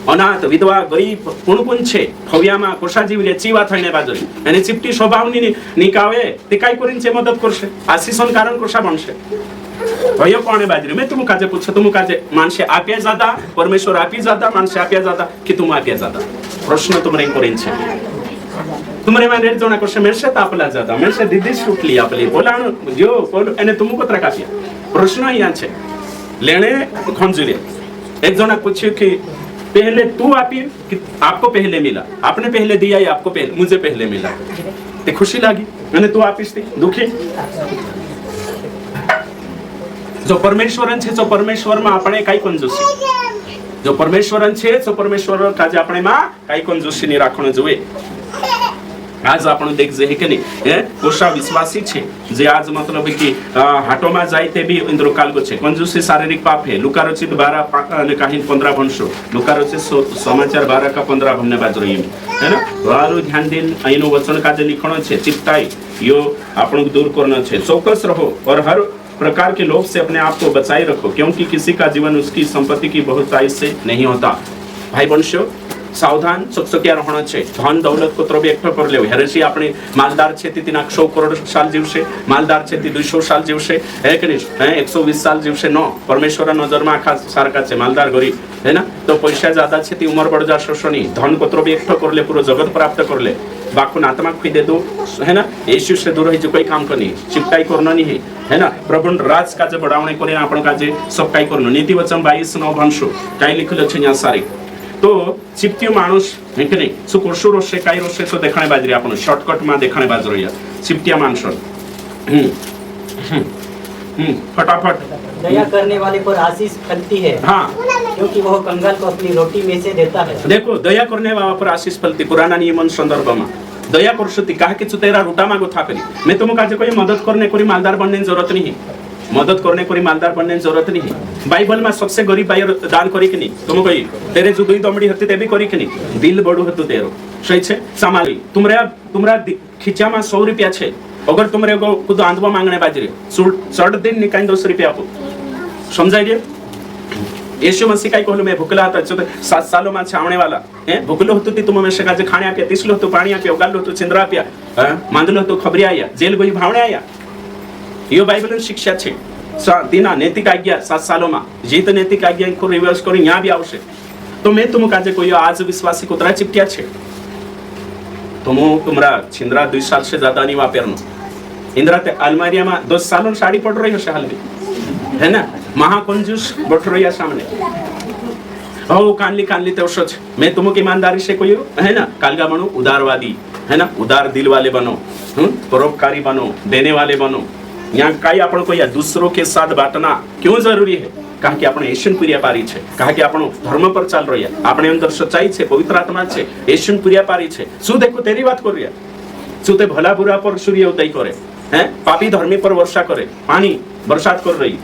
अनाथ विधवा गरीब कोण छे फव्यामा कोशा जीवले चीवा थईने बाजरी અને ચીપટી સ્વભાવની નિકાવે તે કાઈ કરીને છે મદદ કરશે આશીષન કારણ કોશા બનશે ભયો કોણે બાજરી મેં तुम काजे पूछो तुम काजे मानसे आप्या जाता परमेश्वर आपी जाता मानसे आप्या जाता कि तुम आप्या जाता प्रश्न तुमरे करेन छे तुमरे माने जोना कोशे मेरसे तापला जाता मेरसे दीदी सुटली आपली बोलाणो जो बोल એને तुम को त्रकासिया प्रश्न અહીંયા છે લેણે ખંજુરે एक जना पूछ्यो कि पहले तू आपी कि आपको पहले मिला आपने पहले दिया या आपको पहले मुझे पहले मिला ते खुशी लगी मैंने तू आपीस थी दुखी जो परमेश्वरन छे जो परमेश्वर में આપણે કાઈ કંજૂસી જો પરમેશ્વરન છે તો પરમેશ્વર કાજે આપણે માં કાઈ કંજૂસી ની રાખણો જોઈએ आज आपण देख जे के नहीं है कोशा विश्वासी छे जे आज मतलब कि हाटो में जाय ते भी इंद्र कालगो छे कंजूसी शारीरिक पाप है लुकारचित 12 અને કાહિન 15 ભણશો लुकारचित समाचार 12 का 15 ભણને બાજરો એમ है ना वारो ध्यान दिन અહીંનો वचन काजे लिखणो छे चिपटाई यो आपण दूर करना छे चौकस रहो और हर प्रकार के लोभ से अपने आप को बचाए रखो क्योंकि किसी का जीवन उसकी संपत्ति की बहुतायत से नहीं होता भाई वंशो सावधान चकचकिया रहणं छे धन दौलत कुत्र बी एकठो कर लेव हेरेसी आपणे मालदार छे ती 100 करोड़ साल जीवशे मालदार छे ती 200 साल जीवशे हे के नहीं 120 साल जीवशे नो परमेश्वर नजर में आखा सारका छे मालदार गरीब है ना तो पैसा ज्यादा छे ती उमर बढ़ जा शोषणी धन कुत्र बी एकठो कर ले पूरा जगत प्राप्त कर ले बाकुन आत्मा खुई दे दो है ना यीशु से दूर जो कोई काम करनी चिपटाई करना नहीं है ना प्रभु राज काजे बढ़ावणे करे आपण काजे सब काई करनो नीति वचन 22:9 भणशो काई लिखल छे या सारी तो चिपटियो मानुष है कि नहीं सु कोशो रोशे काई रोशे तो देखाणे बाजरी आपण शॉर्टकट में देखाणे बाज रहिया चिपटिया मानुष फटाफट दया करने वाले पर आशीष फलती है हाँ क्योंकि वह कंगाल को अपनी रोटी में से देता है देखो दया करने वाला पर आशीष फलती पुराना नियमन संदर्भ में दया करसती कहा कि तेरा रूटा मागो था करी मैं तुमको आज कोई मदद करने कोई मालदार बनने की जरूरत नहीं मदद करने कोई मालदार बनने की जरूरत नहीं बाइबल में सबसे गरीब भाई दान करी कि नहीं तुम कोई तेरे जो 2 दमड़ी होती तेभी करी कि नहीं दिल बड़ू होतु तेरो सही छे सामाली तुमरा खिचा में 100 रुपया छे अगर तुमरे को कुछ आंदवा मांगने बाजरे 60 दिन निकाल 200 रुपया आपो समझाई दे यीशु मसीह काय कहलो मैं भूखला था 7 सालों में छावणे वाला है भूखलो होतो ती तुम में से काजे खाणे आप्या तिसलो तो पाणी आप्या गालो तो चिंद्रा आप्या मांदलो तो खबरी आया जेल गई भावणे आया यो बाइबल शिक्षा छे तीना नैतिक आज्ञा 7 सालों में जीत नैतिक आज्ञा को रिवर्स करी यहाँ भी आवश्य तो मैं तुम काजे कोई आज विश्वासी कुतरा चिपटिया छे तुमरा छिंद्रा 2 साल से ज्यादा नहीं वापरनो इंद्रा ते अलमारिया में 10 सालों साड़ी पड़ रही है हाल में है ना महाकंजूस बैठ रही सामने ओ कानली तो सोच मैं तुमको ईमानदारी से कोई है ना कालगा बनो उदारवादी है ना उदार दिल वाले बनो परोपकारी बनो देने वाले बनो यहाँ कई आपण को या दूसरों के साथ बांटना क्यों जरूरी है कहा कि आपण एशियन प्रिया पारी छे कहा कि आपण धर्म पर चल रही है अपने अंदर सच्चाई छे पवित्र आत्मा छे एशियन प्रिया पारी छे सु देखो तेरी बात कर रिया सु ते भला बुरा पर सूर्य उदय करे हैं पापी धर्मी पर वर्षा करे पानी बरसात कर रही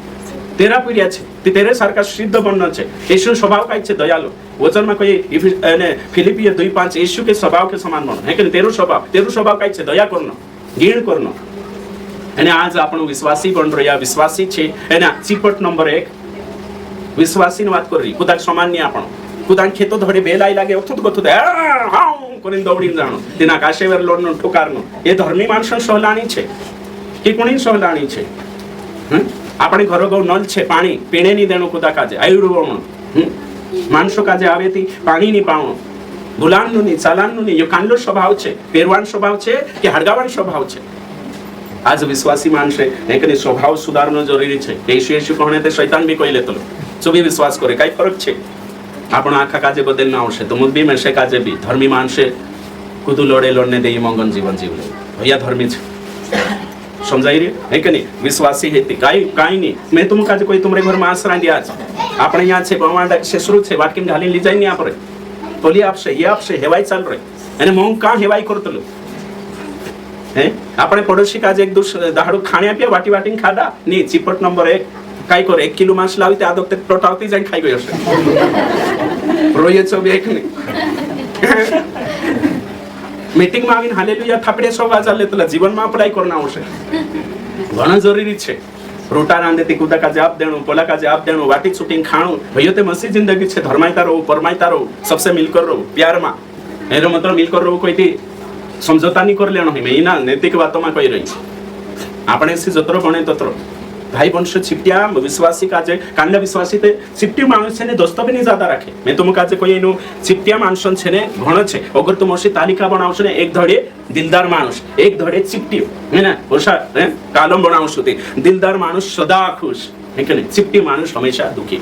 तेरा प्रिया छे ती तेरे सारका सिद्ध बनना छे यीशु स्वभाव का छे दयालु वचन में कोई फिलिपियर 2:5 यीशु के स्वभाव के समान बनो है कि तेरो स्वभाव का छे दया करनो घृण करनो અને આજ આપણો વિશ્વાસી બન રહ્યા વિશ્વાસી છે એના ચીપટ નંબર 1 વિશ્વાસીની વાત કરી કુદાક સામાન્ય આપણો કુદાક ખેતો ધડે બેલાઈ લાગે ઓથુત ગથુત હાઉ કરીને દોડીને જાણો તેના કાશેવર લોડનો ઠોકારનો એ ધર્મી માણસનો સહલાણી છે કે કોની સહલાણી છે આપણે ઘરો ગૌ નલ છે પાણી પીણે ની દેણો કુદા કાજે આયુર્વણ માણસો કાજે આવે તી પાણી ની પાવણો ગુલામનું ની ચાલાનનું ની યો કાંડલો સ્વભાવ છે પેરવાન સ્વભાવ છે કે હડગાવાન સ્વભાવ છે आज विश्वासी मानसे एकने स्वभाव सुधारनो जरूरी छे यीशु कहणे ते शैतान भी कहि लेतलो जो भी विश्वास करे काई फरक छे आपण आखा काजे बदलना आवश्यक तो मुद्दे में से काजे भी धर्मी मानसे कुदु लड़ने देई मंगन जीवन जीवले भैया धर्मी छे समझाई रे है कि नहीं विश्वासी हेती काई नहीं मैं तुम काजे कोई तुमरे घर में आसरा दिया आज आपण यहाँ छे बवांडा से शुरू छे वाटकीम ढाली ली जाई नहीं आपरे बोली आपसे ये आपसे हेवाई चल रहे अने मोंग का हेवाई करतलो हैं अपने पड़ोसी काज एक दूसरे दाड़ू खाने आप्या वाटी वाटी खादा नी चिपट नंबर 1 काय कर 1 किलो मांस लावी ते आदोक ते टोटावती जाई खाई गयो छे रोये छो बे एक नहीं मीटिंग में आवीने हालेलुया थापड़े सो वाजा लेतला जीवन में पढ़ाई करना आवश्यक घणो जरूरी छे रोटा रांधे ते कुदा का जवाब देणो पोला का जवाब देणो वाटी छूटिंग खाणो भइयो ते मसी जिंदगी छे धर्मायता रहो परमायता रहो सबसे मिलकर रहो प्यार में एरो मतलब मिलकर रहो कोई थी समझौता नहीं कर लेनो है ना नैतिक बातों में कही रही आपने से जतरो बने ततरो भाई वंश छिपटिया विश्वासी काजे कांडा विश्वासी ते छिपटी मानुस छे ने दोस्त भी नहीं ज्यादा रखे मैं तुम काजे कोई नो छिपटिया मानुसन छे ने घणो छे अगर तुम ओसी तालिका बनावशो ने एक धड़े दिलदार मानुस एक धड़े छिपटियो है ना ओसा कालम बनावशो ते दिलदार मानुस सदा खुश है कि नहीं छिपटी मानुस हमेशा दुखी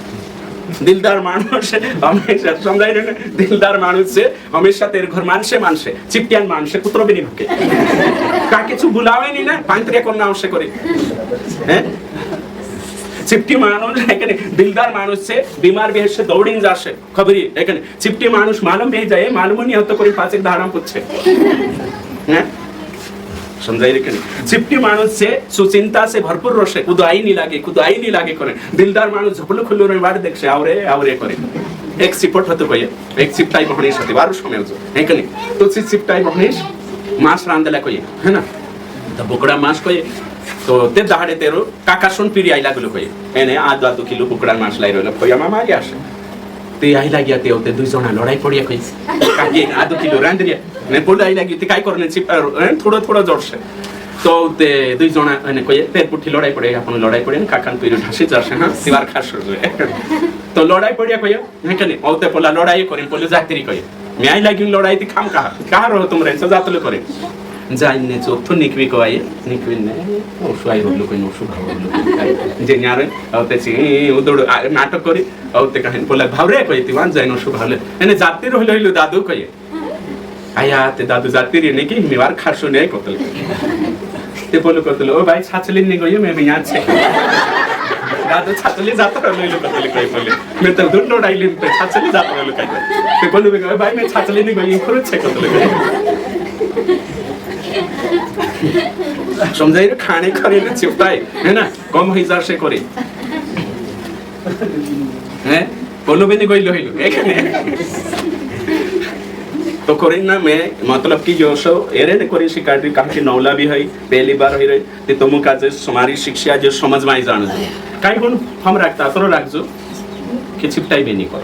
दिलदार मानुस हमेशा समझाई रहे दिलदार मानुस से हमेशा तेरे घर मानसे चिपटियान मानसे कुत्रो भी नहीं भूखे का किछु बुलावे नहीं ना पांत्रिया करना आवश्यक करे हैं चिपटी मानुस है कि दिलदार मानुस से बीमार भी से दौड़ीने जाशे खबरी है कि चिपटी मानुस मालूम भी जाए मालूम नहीं होता कोई पांच एक धारा पूछे हैं समझाई रे चिपटी मानुस से सुचिंता से भरपूर रोशे कुदाई नहीं लागे करे दिलदार मानुस झपलो खुल्लो रे वाट देखसे आवरे करे एक सिपट होतो कोई एक सिपटाई बहणीस होती वारु समय जो है कि नहीं तो सिपटाई बहणीस मांस रांधला कोई है ना तो बुकड़ा मांस कोई तो ते दाडे तेरो काका सोन पीड़ी आई लागलो कोई एने आधा 2 किलो बुकड़ा मांस लाई रहलो कोई मामा आगे आसे ते आई लाग्या ते होते दुई जना लडाई पडिया कहि काकी आधो किलो रांदरिया ने बोल आई लागि ते काय करने चिप थोड़ा थोड़ा जोडसे तो ते दुई जना ने कहि पेट पुठी लडाई पडे आपण लडाई पडे काकान पिरो ढासी जासे हां सिवार खास तो लडाई पडिया कहि ने कने औते पोला लडाई करिन पोले जातिरी कहि मी आई लागि लडाई ती खाम कहा रहो तुम रे जातले करे जाइने चोथो निकवी को आए निकवी ने ओसुआई होलो कोइ ओसु भाव जे न्यारे औते छि उदोड नाटक करी औते कहन पोला भावरे कहि ती वान जाइनो सु भावले एने जाति रहलो दादू कहि आया ते दादू जाति रे ने कि मिवार खासो ने कोतल ते बोलो कोतल ओ भाई छाचली ने गयो मैं यहाँ छे दादू छाचली जात रहलो कोतल कहि बोले मैं तो दुड लडाइले ते छाचली जात रहलो कहि ते बोलो भाई मैं छाचली ने गयो खरो छे कोतल समझाई खाने करे ना चिपटाई है ना कम हो जा से करे हैं बोलो भी नहीं कोई लोहिलो एक तो करे ना मैं मतलब कि जो सो एरे ने करे शिकारी काफी नौला भी है पहली बार हो रही ते तुम का जे हमारी शिक्षा जो समझ में जान काई कोन हम रखता तरो राखजो कि चिपटाई भी नहीं कर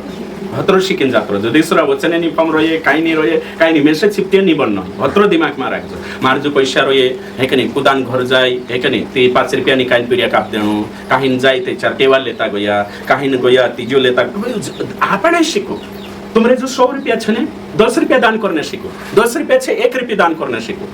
हतरो शिकिन जात्रो जो दूसरा वचन नहीं फम रहे काई नहीं रहे काई नहीं मेसे चिपटे नहीं बनना हतरो दिमाग में राखजो मार जो पैसा रहे है कने कुदान घर जाय है कने ते 5 रुपया निकाल पिरिया काप देणो काहीन जाय ते 4 केवाल लेता गया काहीन गया तीजो लेता आपणे शिको तुमरे जो 100 रुपया छने 10 रुपया दान करने शिको 10 रुपया छे 1 रुपया दान करने शिको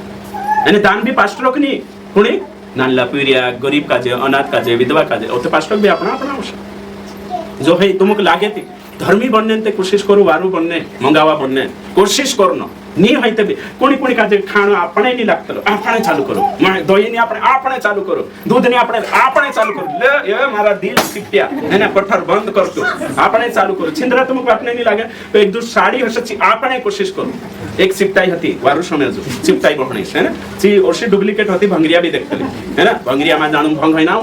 यानी दान भी पास्टर को नहीं पुणे नानला पिरिया गरीब का जे अनाथ का जे विधवा का जे ओते पास्टर भी अपना अपना आवश्यक जो है तुमको लागे थी धर्मी बनने ते कोशिश करो वारू बनने मंगावा बनने कोशिश करनो नी होइते भी कोणी कोणी काजे खाणो आपणे नहीं लागतलो आपणे चालू करो दही नहीं आपणे चालू करो दूध नहीं आपणे चालू करो ले ये मारा दिल सिप्या है ना पत्थर बंद कर दो आपणे चालू करो छिंद्रा तुमको आपणे नहीं लागे तो एक दो साड़ी हसची आपणे कोशिश करो एक सिप्ताई हती वारू समझो सिप्ताई बहणी है ना ची ओशी डुप्लीकेट हती भंगरिया भी देखतली है ना भंगरिया में जानू भंग होइना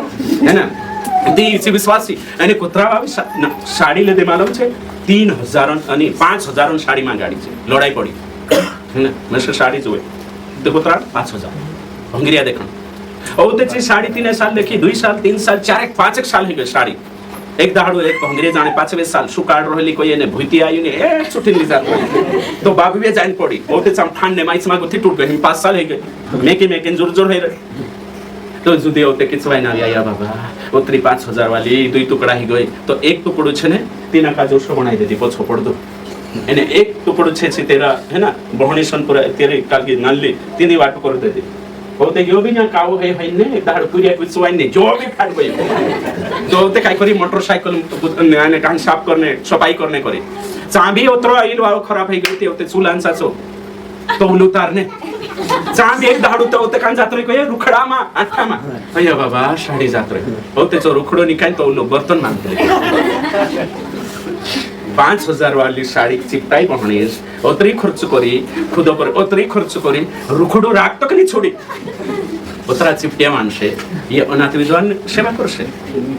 है ना ती ची विश्वासी અને કુતરા સાડી લેતે માલુમ છે 3000 અને 5000 સાડી માં ગાડી છે લડાઈ પડી હે ને મેસે સાડી જોવે તે કુતરા 5000 ભંગરિયા દેખણ ઓતે છે સાડી 3 સાલ દેખી 2 સાલ 3 સાલ 4 5 સાલ હી ગઈ સાડી એક દાડો એક ભંગરિયા જાણે 5 સાલ શું કાઢ રહેલી કોઈ એને ભૂતી આયુ ને એ છૂટી લીધા તો બાબીએ જાઈન પડી ઓતે ચમ ઠાણ ને માઈસ માં ગથી તૂટ ગઈ 5 સાલ હી ગઈ મેકે જોર જોર હઈ રહી तो जुदे होते कि स्वाई ना या बाबा उतरी 5000 वाली दुई टुकड़ा ही गई तो एक टुकड़ो छे ने तीना का जोशो बनाई देती पोछो पड़ दो एने एक टुकड़ो छे छे तेरा है ना बहणी सन पूरा तेरे काल की नल्ली तीनी वाट कर दे दे होते यो भी ना काव है ने दाड़ पुरिया कुछ स्वाई ने जो भी फाड़ गई तो होते काय करी मोटरसाइकिल ने कान साफ करने सफाई करने करे चाबी उतरो आइल वाव खराब है गई होते चुलान साचो तो उतारने चांद एक दाडू तो होते कान जात्रे को रुखड़ा मा आठा मा अय्या बाबा साडी जात्रे होते जो रुखड़ो निकाल तो लो बर्तन मांगते 5000 वाली साड़ी चिपटाई बहणीस ओतरी खर्च करी खुद पर ओतरी खर्च करी रुखड़ो राख तक नहीं छोड़ी ओतरा चिपटिया मानसे ये अनाथ विधवान सेवा करसे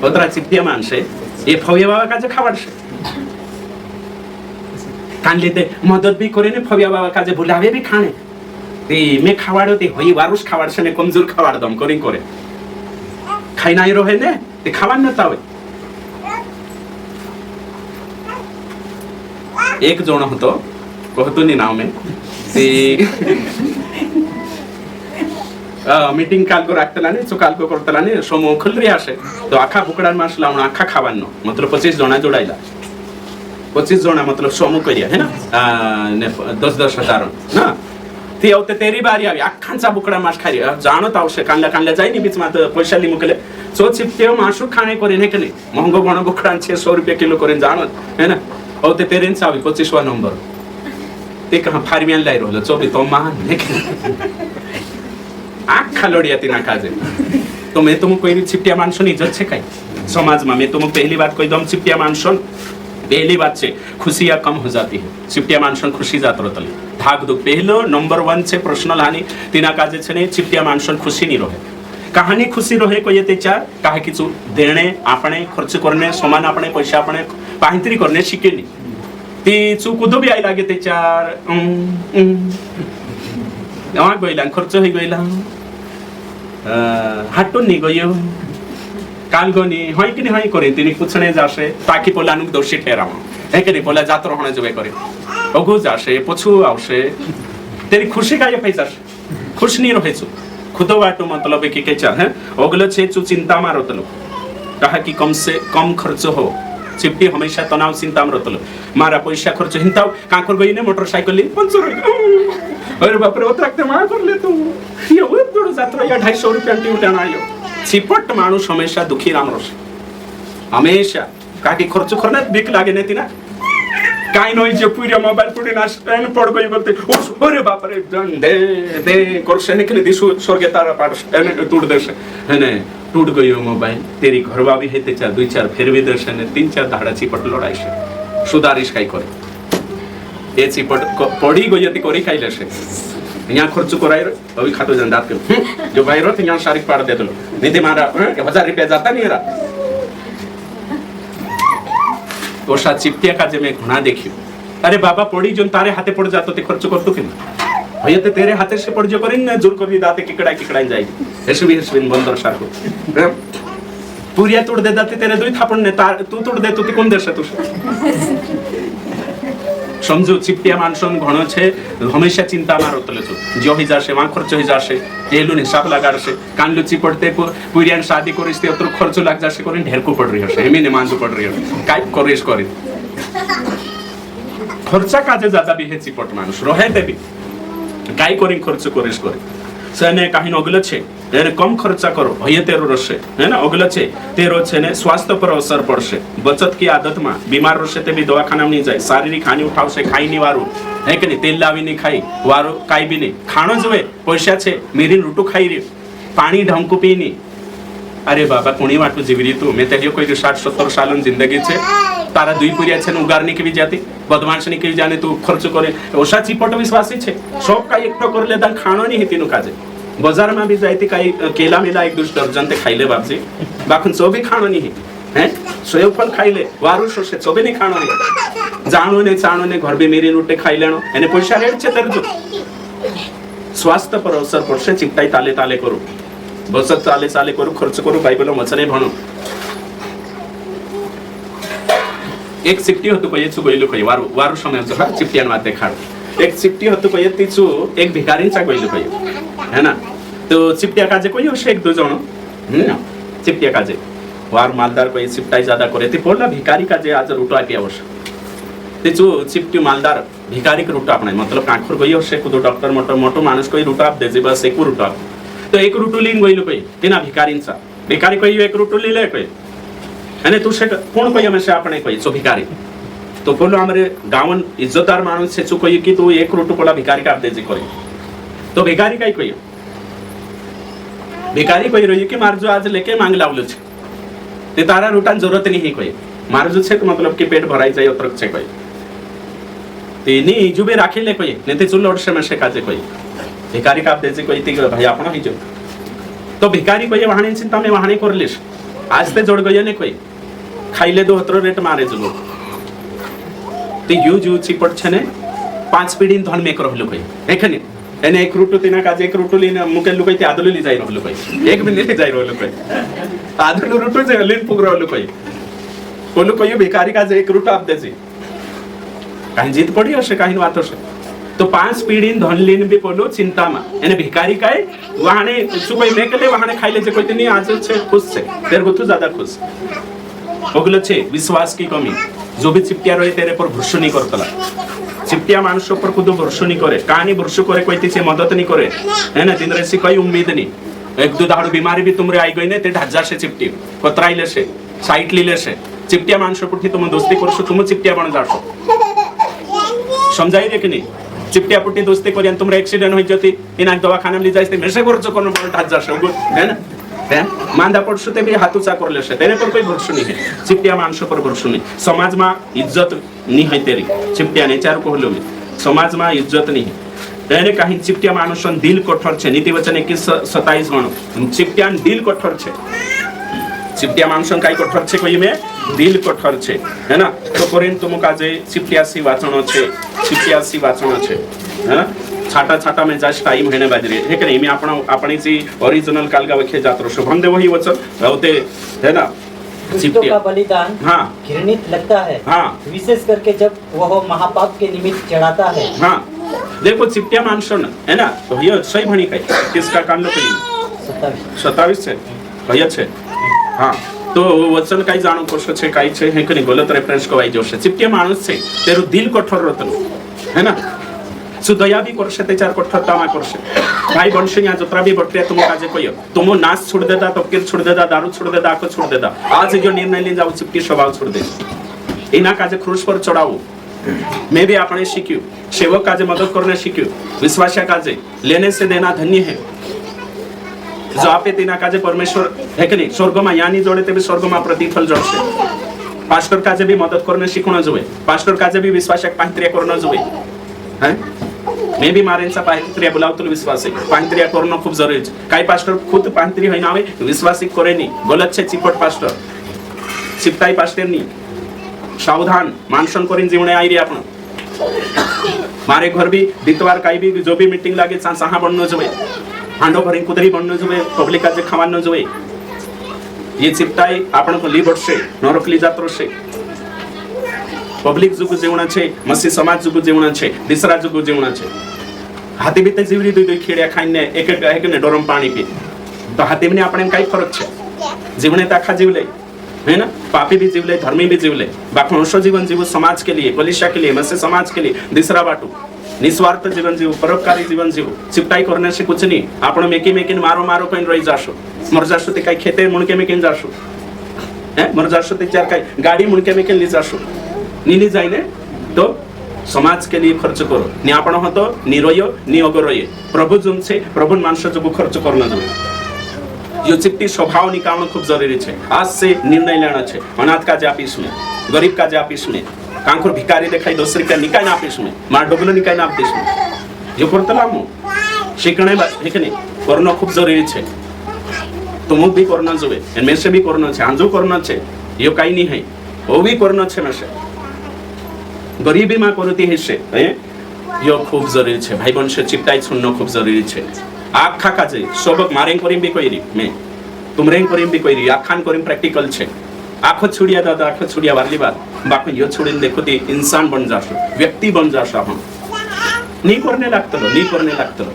ओतरा चिपटिया मानसे ये फौया बाबा काजे खावाडसे कान लेते मदद भी करे ने फौया बाबा काजे बुलावे भी खाने ते मैं खावाड़ो ते होई वारुस खावाड़ से ने कमजोर खावाड़ दम करिंग करे खाई नाही रहे ने ते खावाड़ न तावे एक जण होतो कहतो नि नाव में ते मीटिंग काल को राखतला ने सो काल को करतला ने समूह खुलरी आसे तो आखा बुकडान मास लावण आखा खावानो मतलब 25 जणा जोडायला 25 जणा मतलब समूह करिया है ना 10 हजार ना ती होते तेरी बारी आवी आखांचा बुकडा मास खारी जानो तावशे कानला जाई नि बीच मात पैसा लि मुकले सो चिपते मासु खाने करे ने कने महंगो बण बुकडान 600 रुपया किलो करे जानो है ना होते पेरेंट्स आवी 25वां नंबर ते कहा फार्मियन लाई रहलो चोबी तो मान ने आखा लोडिया ती ना काजे तो मैं तुम कोई चिपटिया मानसो नि इज्जत छे काई समाज में मैं तुम पहली बात कोई दम चिपटिया मानसो पहली बात से खुशियां कम हो जाती है चिपटिया मानसन खुशी जात रहतली भाग दो पहलो नंबर 1 से पर्सनल हानि तीना काजे छने चिपटिया मानसन खुशी नहीं रहे कहानी खुशी रहे को ये चार काहे किछु देणे आपणे खर्च करने समान आपणे पैसा आपणे पाहित्री करने शिकेनी ती चुकुदो भी आई लागे ते चार गइला खर्च होई गइला हाटो नि गयो कालगोनी होय कि नहीं होय करे तिनी पूछने जासे ताकि पोलानु दोषी ठहराव है कि नहीं बोला जात रहने जबे करे ओगु जासे पुछु आवसे तेरी खुशी का ये पैसा खुश नहीं रहे छु खुदो बाटो मतलब कि के चाह है ओगलो छे चु चिंता मा रतलो कहा कि कम से कम खर्च हो चिपटी हमेशा तनाव चिंता में रतलो मारा पैसा खर्च हिंताव काकर गई ने मोटरसाइकिल ली पंचर हो अरे बाप रे उतरते मा कर ले तू ये वो बड़ यात्रा या 250 रुपया टी उठाना आयो चिपट मानुष हमेशा दुखी राम रस हमेशा काकी खर्च करना बिक लागे नेती ना काय नय जे पूरा मोबाइल पुडी ना स्टैंड पड़ गई बोलते अरे बाप रे दे करसे ने के दिसु स्वर्ग तारा पाड़ स्टैंड टूट देश है ने टूट गयो मोबाइल तेरी घरवा भी हेते चार दुई चार फेर भी देश ने 3-4 धाड़ा चिपट लड़ाई से सुधारिश काय करे ए चिपट पड़ी गई यदि करी खाइले से यहाँ खर्च कराई अभी खातो जन दात के जो भाई रो यहाँ शारीरिक पाड़ दे दो नहीं मारा 1000 रुपया जाता नहीं रहा तो सा चिपटिया का जे मैं घुना देखियो अरे बाबा पड़ी जो तारे हाथे पड़ जातो ते खर्च करतो कि भैया ते तेरे हाथे से पड़ जो करिन ना जोर करी दाते किकड़ा जाएगी ऐसे भी बंदर सारखो पुरिया तोड़ दे दाते तेरे दुई थापड़ ने तू तोड़ दे तो कोण देश तू समझो चिपटिया मानसन घणो छे हमेशा चिंता मारो तले छो जो ही जासे वा खर्च ही जासे एलुन हिसाब लगार से कानलु चिपटते पुरियान शादी करिसते अत्र खर्च लाग जासे करिन ढेर को पड़ रही है हेमी ने मानजो पड़ रही है काय करेस करी खर्चा काजे ज्यादा भी है चिपट मानुष रहे देबी काय करिन खर्च करेस करी सेने काहीन अगल छे एने कम खर्चा करो भय तेरो रसे है ना अगल छे तेरो छे ने स्वास्थ्य पर असर पड़से बचत की आदत में बीमार रसे ते भी दवाखाना में नहीं जाए शारीरिक हानि उठावसे खाई नहीं वारू है कि नहीं तेल लावी नहीं खाई वारू काई भी नहीं खानो जोए पैसा छे मेरी रूटू खाई रे पानी ढंकू पी नहीं अरे बाबा कोणी वाटू जीवरी तू मैं तेलियो कोई 60-70 सालन जिंदगी छे तारा दुई पुरिया छे उगारने की भी जाती बदमाशनी की जाने तू खर्च करे ओसा चिपट विश्वासी छे सब का एकटो कर ले दान खानो नहीं हेती नु काजे बाजार में भी जायती काई केला मिला 1-2 दर्जन ते खाइले बापजी बाखन सो भी खानो नहीं है सोयो फल खाइले वारू सोसे सो भी नहीं खानो नहीं जानो ने घर भी मेरी रोटे खाई लेनो एने पैसा रेट छे तेर जो स्वास्थ्य पर असर पड़से चिपटाई ताले करू बचत चाले करू खर्च करू बाइबल मचने भणो एक चिपटी होतो कये छु गइलो कये वारू समय जो चिपटियान माते खाड एक चिपटी होतो कये तिचु एक भिखारींचा गइलो कये है ना तो चिपटिया काजे कोई होशे 1-2 जण ना चिपटिया काजे वार मालदार कये चिपटाई ज्यादा करे ती पोला भिखारी काजे आज रूटो आके आवश तिचु चिपटी मालदार भिखारी के रूटो आपणे मतलब काखर गई होशे कुदो डॉक्टर मोटो माणूस कोई रूटो आप देजे बस एक रूटो तो एक रूटो लीन गइलो कये तिना भिखारींचा भिखारी कये एक रूटो लीले कये અને તું છે કોણ કોઈ હંમેશા આપણે કોઈ છો ભિખારી તો બોલો અમારે ગાવન ઇજ્જતદાર માણસ છે શું કહીએ કે તું એક રૂટુ પોલા ભિખારી કાપ દેજે કોઈ તો ભિખારી કઈ કહીએ ભિખારી કઈ રહ્યો કે માર જો આજ લેકે માંગ લાવલો છે તે તારા રૂટાન જરૂરત નહીં કોઈ માર જો છે मतलब કે પેટ ભરાઈ જાય અતરક છે કોઈ તેની ઈજુબે રાખી લે કોઈ ને તે ચુલ્લો ઓડશે મેશે કાજે કોઈ ભિખારી કાપ દેજે કોઈ તી ભાઈ આપણો હી જો તો ભિખારી કહીએ વાહણી ચિંતા મે વાહણી कर लेश आज ते जोड़ गए ने कोई खाइले दो हतरो रेट मारे जो ते यू चिपट छे ने 5 पीढ़ी धन में रहलो कोई एखने एने एक रूटो तिना काजे एक रूटो लीने मुके लुकई ते आदलो ली जाई रहलो कोई एक भी ले जाई रहलो कोई आदलो रूटो जे लीन पुग रहलो कोई कोनु कोई भिखारी काजे एक रूटो आप देजी काई जीत पड़ी हसे काई बात हसे तो 5 पीढ़ी धन लीन भी पोलो चिंता में एने भिखारी काय वहाने सुबह मेकले वहाने खाइले जे कोई नहीं आज छे खुश छे तेरे को तो ज्यादा खुश ओगलो छे विश्वास की कमी जो भी चिपटिया रहे तेरे पर भरोसा नहीं करतला चिपटिया मानुष पर खुद भरोसा नहीं करे कहानी भरोसा करे कोई तिसे मदद नहीं करे है ना दिन से कोई उम्मीद नहीं 1-2 दाड़ बीमारी भी तुमरे आई गई ने ते 1000 से चिपटी कतराई लेसे साइट ली लेसे चिपटिया मानुष पर तुम दोस्ती करसो तुम चिपटिया बन जासो समझाई रे कि नहीं चिपटिया पुट्टी दोस्ती करियन तुमरे एक्सीडेंट होई जती इना दवाखाना में जाइते मेसे खर्च करनो पड़ 1000 से है ना है मांदा पड़सो ते भी हाथ ऊंचा कर लेसे तेरे पर कोई भरोसा नहीं है चिपटिया मानुष पर भरोसा नहीं समाज में इज्जत नहीं है तेरी चिपटिया ने चार कहलो में समाज में इज्जत नहीं है तेने कहीं चिपटिया मानुष दिल कठोर छे नीति वचन 21:27 गणो चिपटिया दिल कठोर छे चिपटिया मानुष काई कठोर छे कोई में दिल कठोर छे है ना तो कोरिन तुम काजे चिपटिया सी वाचनो छे चिपटिया सी वाचनो छे है ना छाटा छाटा में जस्ट टाइम हेने बाजरी हे के मी आपण आपणी जी ओरिजिनल कालगा वखे जात्रो शुभम देव ही वचन रावते है ना दुष्टों का बलिदान हाँ घृणित लगता है, हाँ विशेष करके जब वह महापाप के निमित्त चढ़ाता है। हाँ देखो चिपटिया मानसन है ना तो ये सही भणी कई किसका कान लो कई 27 છે કઈ છે હા તો વચન કઈ જાણો કરશો છે કઈ છે હે કની ગલત રેફરન્સ કવાઈ જોશે चिपटिया माणूस છે તેરું દિલ કઠોર રતન है ना सुदया भी करसे ते चार कठोरता मा करसे भाई बनसे या जतरा भी बटरे तुम काजे कोयो तुम नाच छोड़ देता तपकिर छोड़ देता दारू छोड़ देता आंख छोड़ देता आज जो निर्णय ले जाओ चिपटी स्वभाव छोड़ दे इना काजे क्रूस पर चढ़ाओ मैं भी आपने सीख्यू सेवक काजे मदद करने सीख्यू विश्वासा काजे लेने से देना धन्य है जो आपे तेना काजे परमेश्वर है कि नहीं स्वर्ग में यानी जोड़े ते भी स्वर्ग में प्रतिफल जोड़से पास्टर काजे भी मदद करने सीखना जोए पास्टर काजे भी विश्वासा पांत्रिया करना जोए हैं मैं भी मारे सा पांत्रिया बुलावतो विश्वास है पांत्रिया करना खूब जरूरी है काही पास्टर खुद पांत्री होई नावे विश्वासी करे नी गलत छे चिपट पास्टर चिपटाई पास्टर नी सावधान मानसन करिन जीवने आई रे आपण मारे घर भी दितवार काही भी जो भी मीटिंग लागे साहा बननो जोए हांडो भरी कुदरी बननो जोए पब्लिक काजे खावानो जोए ये चिपटाई आपण को ली बटसे नरकली जात्रो से पब्लिक जुगु जेवणा छे मसी समाज जुगु जेवणा छे दिसरा जुगु जेवणा छे हाथी बीते जीवरी दुई दुई खीड़िया खाઈને एक एक ने डोरम पानी पी तो हाथी में आपने काई फरक छे जीवने ताखा जीवले है ना पापी भी जीवले धर्मी भी जीवले बाकी मनुष्य जीवन जीव समाज के लिए कलिशा के लिए मसी समाज के लिए दिसरा बाटू निस्वार्थ जीवन जीव परोपकारी जीवन जीव चिपटाई करने से कुछ नहीं आपण मेकिन मारो मारो कहीं रही जाशो मर जाशो ते काई खेते मुणके मेकिन जाशो हैं मर जाशो ते चार काई गाड़ी मुणके मेकिन ली जाशो नीली जाइने तो समाज के लिए खर्च करो नि आपण हतो निरोयो नि अगरोय प्रभु जुम छे प्रभु मानस जो खर्च करना जो यो चिपटी स्वभाव निकालना खूब जरूरी छे आज से निर्णय लेना छे अनाथ का जापीस में गरीब का जापीस में कांकुर भिखारी देखाई 10 रुपया निकाय ना आपीस में मार डोगलो निकाय ना आपीस में यो करतला मु शिकणे हेकने करना खूब जरूरी छे तुम भी करना जोवे एन से भी करना छे आंजो करना छे यो काई नहीं है वो भी करना छे मेसे गरीबी में करती हिस्से यो खूब जरूरी छे भाई बन से चिपटाई छुड़ना खूब जरूरी छे आखा काजे सबक मारें करीम भी कोई री मैं तुमरें करीम भी कोई री आखान करीम प्रैक्टिकल छे आखो छुड़िया दादा आखो छुड़िया वाली बात बाकी यो छुड़ीन देखो ती इंसान बन जाशो व्यक्ति बन जाशो हम नहीं करने लगतो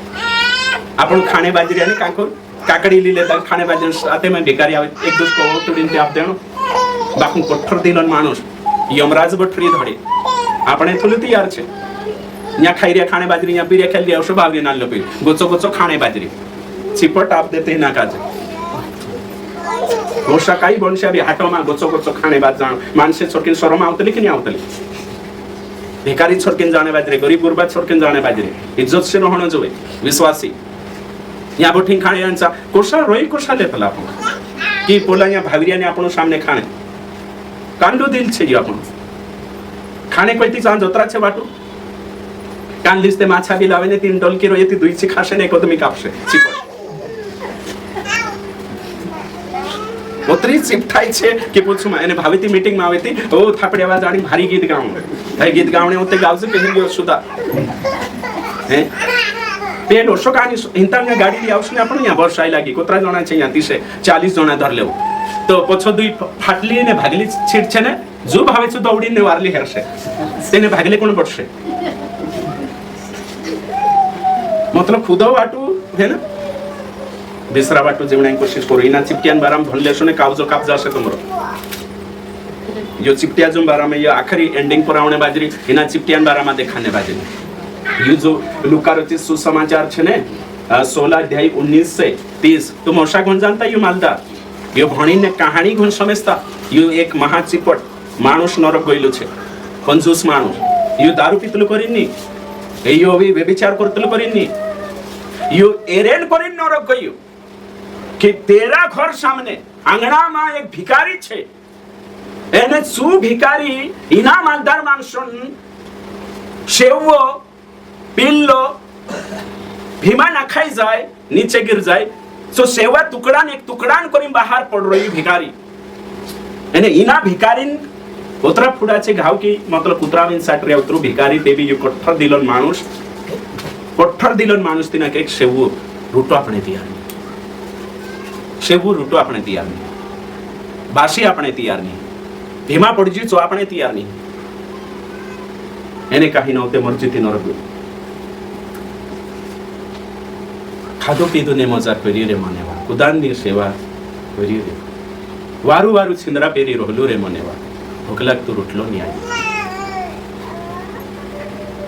आपण खाने बाजरी आणि कांकुर काकड़ी ली लेता खाने बाजरी साथे में भिखारी आवे एक दूसरे को तुड़ीन ते आप देणो बाकी कठोर दिलन माणूस यमराज बठरी धडे આપણે થોડું તૈયાર છે ન્યા ખાઈ રહ્યા ખાણે બાજરી ન્યા પીરે ખેલી આવશો ભાવરી નાલ લોપી ગોચો ગોચો ખાણે બાજરી ચીપટ આપ દેતે ના કાજે રોષા કાઈ બનશે અભી હાટોમાં ગોચો ગોચો ખાણે બાજ જાણ માનસે છોડકીન શરમ આવતલી કે નહીં આવતલી भिखारी છોડકીન જાણે બાજરી ગરીબ ગુરબા છોડકીન જાણે બાજરી इज्जत से रहणो जोवे विश्वासी ન્યા બોઠી ખાણે यांचा कोशा रोई कोशा लेतला आपण की पोला न्या भावरियाने આપણો सामने खाणे कांडो दिल છે ઈ આપણો खाने कोई ती जान जोत्रा छे बाटू कान लिस्ते माछा भी लावे ने तीन डोलकी रोये ती दुई ची खाशे ने कोदमी कापशे चिपट ओतरी चिपठाई छे के पूछू में एने भावेती मीटिंग में आवेती ओ थापड़ी आवाज आनी भारी गीत गाऊं भाई गीत गावणे होते गावसे पहिली गयो सुदा हैं पे दोशो कानी इंता ने गाड़ी ली आवशने आपण या वर्ष आई लागी कोतरा जणा छे या 30 40 जणा धर लेव तो पछो दुई फाटली ने भागली छीट छे ने जो भावे छु दौड़ी ने वारली हेरसे तेने भागले कोण पडसे मतलब खुदा वाटू है ना दूसरा वाटू जेवणे कोशिश करू इना चिपटियान बाराम भनलेसो ने कावजो काप जासे तुमरो यो चिपटिया जो बाराम ये आखरी एंडिंग पर आवणे बाजरी इना चिपटियान बारामा देखाने बाजरी यो जो लुका रचित सुसमाचार छे ने 16 अध्याय 19 से 30 तुम मोशा गुण जानता यो मालदार यो भणी ने कहानी गुण समझता यो एक महाचिपट मानुष नरक गइलो छे कंजूस मानुष यो दारू पीतलो करिनी यो भी व्यभिचार करतलो करिनी यो एरेन करिन नरक गयो कि तेरा घर सामने आंगणा में एक भिखारी छे एने सु भिखारी इना मालदार मानसन सेवो पिल्लो भीमा नाखाई जाए नीचे गिर जाए सो सेवा टुकड़ान एक टुकड़ान करीन बाहर पड़ रही भिखारी एने इना भिखारीन उतरा फुडाचे घाव की मतलब कुत्राविन साटरे उतरू भिखारी देवी यो कठ्ठर दिलन माणूस કોઠર દિલન માણસ તીના કે સેવું રૂટો આપણે તૈયાર નહીં, સેવું રૂટો આપણે તૈયાર નહીં, બાસી આપણે તૈયાર નહીં, ધીમા પડજી ચો આપણે તૈયાર નહીં. એને કહી નહોતે મરજીથી ન રખ્યું. ખાધું પીધું ને મજા કરી રે મનેવા, ઉદાનની સેવા કરી રે, વારું વારું છિંદરા પહેરી રોહલું રે મનેવા, ભૂખ લાગતું રોટલો નહીં આવી.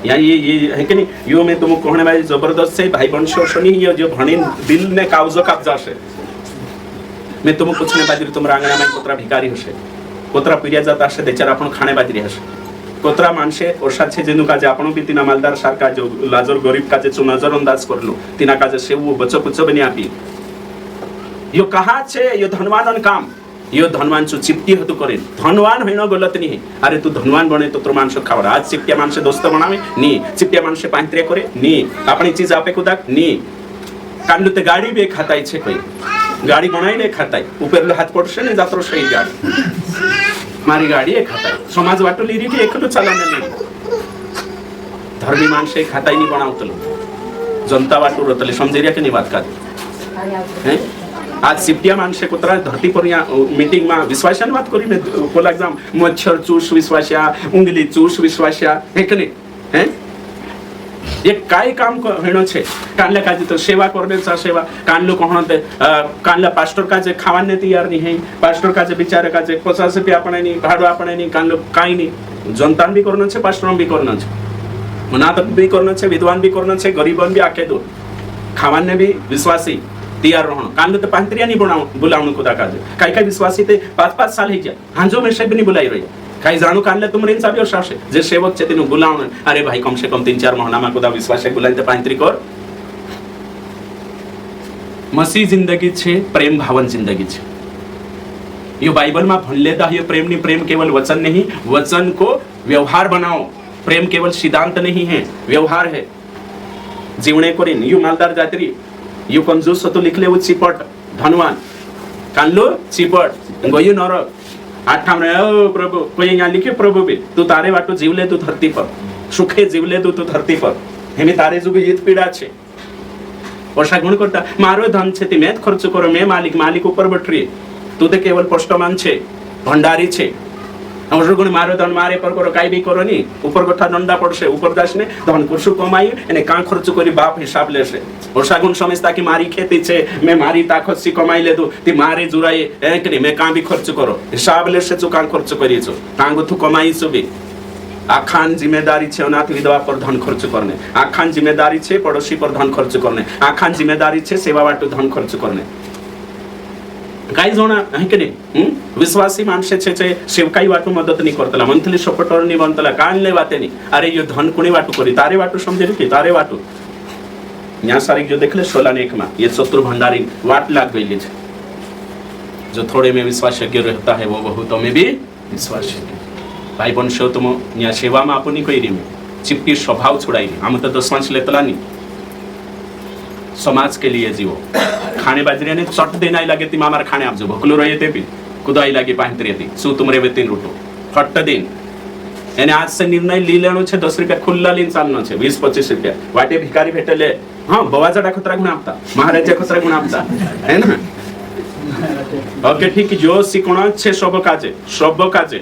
यहाँ ये है कि नहीं, यो में तुम कहने वाली जबरदस्त से भाई बहन शोषणी ये जो भणी दिल ने कावजो कब्जा से मैं तुम पूछने बाजरी तुम रांगणा में कोतरा भिकारी हशे, कोतरा पीड़िया जाता हशे बेचारा आपण खाणे बाजरी हशे, कोतरा माणसे ओरसाद छे जेनु काजे आपण बी तीना मालदार सारखा जो लाजर गरीब काजे चो नजर अंदाज करलो तीना काजे सेवू बच्चो पुच्चो बनी आपी. यो कहा छे यो धनवान काम, यो धनवान चो चिपटी हतु करे, धनवान होइनो गलत नहीं. अरे तू धनवान बने तो तोर माणस खावडा, आज चिपटिया माणसे दोस्त बनावे नी, चिपटिया माणसे पांत्रे करे नी, आपणी चीज आपे कुदाक नी. कांडू ते गाडी बे खाताय छे, कोई गाडी बनाई ले खाताय, उपरलो हाथ पडशे ने जात्रो सही गाडी मारी गाडी ए खाताय, समाज वाटो लीरी के एकलो चालाने नहीं. धर्मी माणसे खाताय नी बनावतलो, जनता वाटो रतले समझी रिया के नी बात का हैं. आज सिप्टिया माणसे कोतरा धरती पर यहाँ मीटिंग में विश्वासन बात करी मैं बोला एग्जाम मच्छर चूस विश्वासिया, उंगली चूस विश्वासिया है कि नहीं हैं. ये काय काम हेणो छे, कानले काजे तो सेवा करने चा सेवा, कानलो कोहणते कानला पास्टर काजे खावाने तैयार नहीं है, पास्टर काजे बिचारे काजे 50 रुपया आपणे नहीं, भाड़ो आपणे नहीं, कानलो काई नहीं. जनतान भी करनो छे, पास्टरन भी करनो छे, मनातक भी करनो छे, विद्वान भी करनो छे, गरीबन भी आके दो खावाने भी विश्वासी तैयार रहणो. कानलो तो पांत्रिया नहीं बनाव बुलावणो खुदा काजे, काई काई विश्वासी ते 5-5 साल ही जा हांजो में शेब नहीं बुलाई रही, काई जाणू कानले तुम रेन साबियो शाशे जे सेवक छे तेनु बुलावण. अरे भाई कम से कम 3-4 महीना में खुदा विश्वासे बुलाई ते पांत्री कर. मसीह जिंदगी छे, प्रेम भावन जिंदगी छे. यो बाइबल में भणले दा ये प्रेम नहीं, प्रेम केवल वचन नहीं, वचन को व्यवहार बनाओ. प्रेम केवल सिद्धांत नहीं है, व्यवहार है. जीवणे करीन यू मालदार जात्री यू कंजूस तो लिखले वो चिपट धनवान, कानलो चिपट गयो नरक. आठ ठाम रे ओ प्रभु कोई यहाँ लिखे प्रभु बे तू तारे वाटो जीवले तू धरती पर, सुखे जीवले तू धरती पर, हेमी तारे जुगे हित पीड़ा छे. वर्षा गुण करता मारो धन छे ती मैं खर्च करो, मैं मालिक, मालिक ऊपर बैठरी, तू तो केवल पोस्टमान छे, भंडारी छे. वर्षा गुण मारो धन मारे पर करो, काई भी करो नहीं, ऊपर गोठा दंडा पड़शे, ऊपर दास ने धन कुशु कमाई एने का खर्च करी बाप हिसाब लेशे. वर्षा गुण समझता कि मारी खेती छे, मैं मारी ताकत सी कमाई ले दू ती मारे जुराई एक नहीं, मैं का भी खर्च करो हिसाब लेशे चो का खर्च करी छो, कांगो तू कमाई छो बे. आखान जिम्मेदारी छे अनाथ विधवा पर धन खर्च करने, आखान जिम्मेदारी छे पड़ोसी पर धन खर्च करने, आखान जिम्मेदारी छे सेवा वाटो धन खर्च करने. काही जण आहे की नाही विश्वासी माणसे छे सेवकाई वाटू मदत नहीं करतला, मंथली सपोर्टर नहीं बनतला, कानले वाते नहीं. अरे यो धन कोणी वाटू करी, तारे वाटू समझे की तारे वाटू. यहाँ सारी जो देखले 16 में ये शत्रु भंडारी वाट लाग गई छे. जो थोड़े में विश्वासयोग्य रहता है वो बहुतों में भी विश्वासयोग्य. भाई बहन शो तुम यहाँ सेवा में आपनी कोई री चिपटी स्वभाव छुड़ाई, आम तो 10 मांस लेतला नहीं. समाज के लिए जीवो. खाने बाजरी ने चट देना लगे ती मामार खाने आपजो, भोकलो रहे ते भी कुदाई लगी पांतरी थी सु तुमरे वेतीन रूटो फट दिन. एने आज से निर्णय ली लेनो छे, 10 रुपया खुल्ला लीन चालनो छे, 20-25 रुपया वाटे भिखारी भेटेले. हाँ बवाजाड़ा खतरा गुण आपता, महाराजा खतरा गुण आपता है ना. ओके ठीक, जो शिकोणा छे सब काजे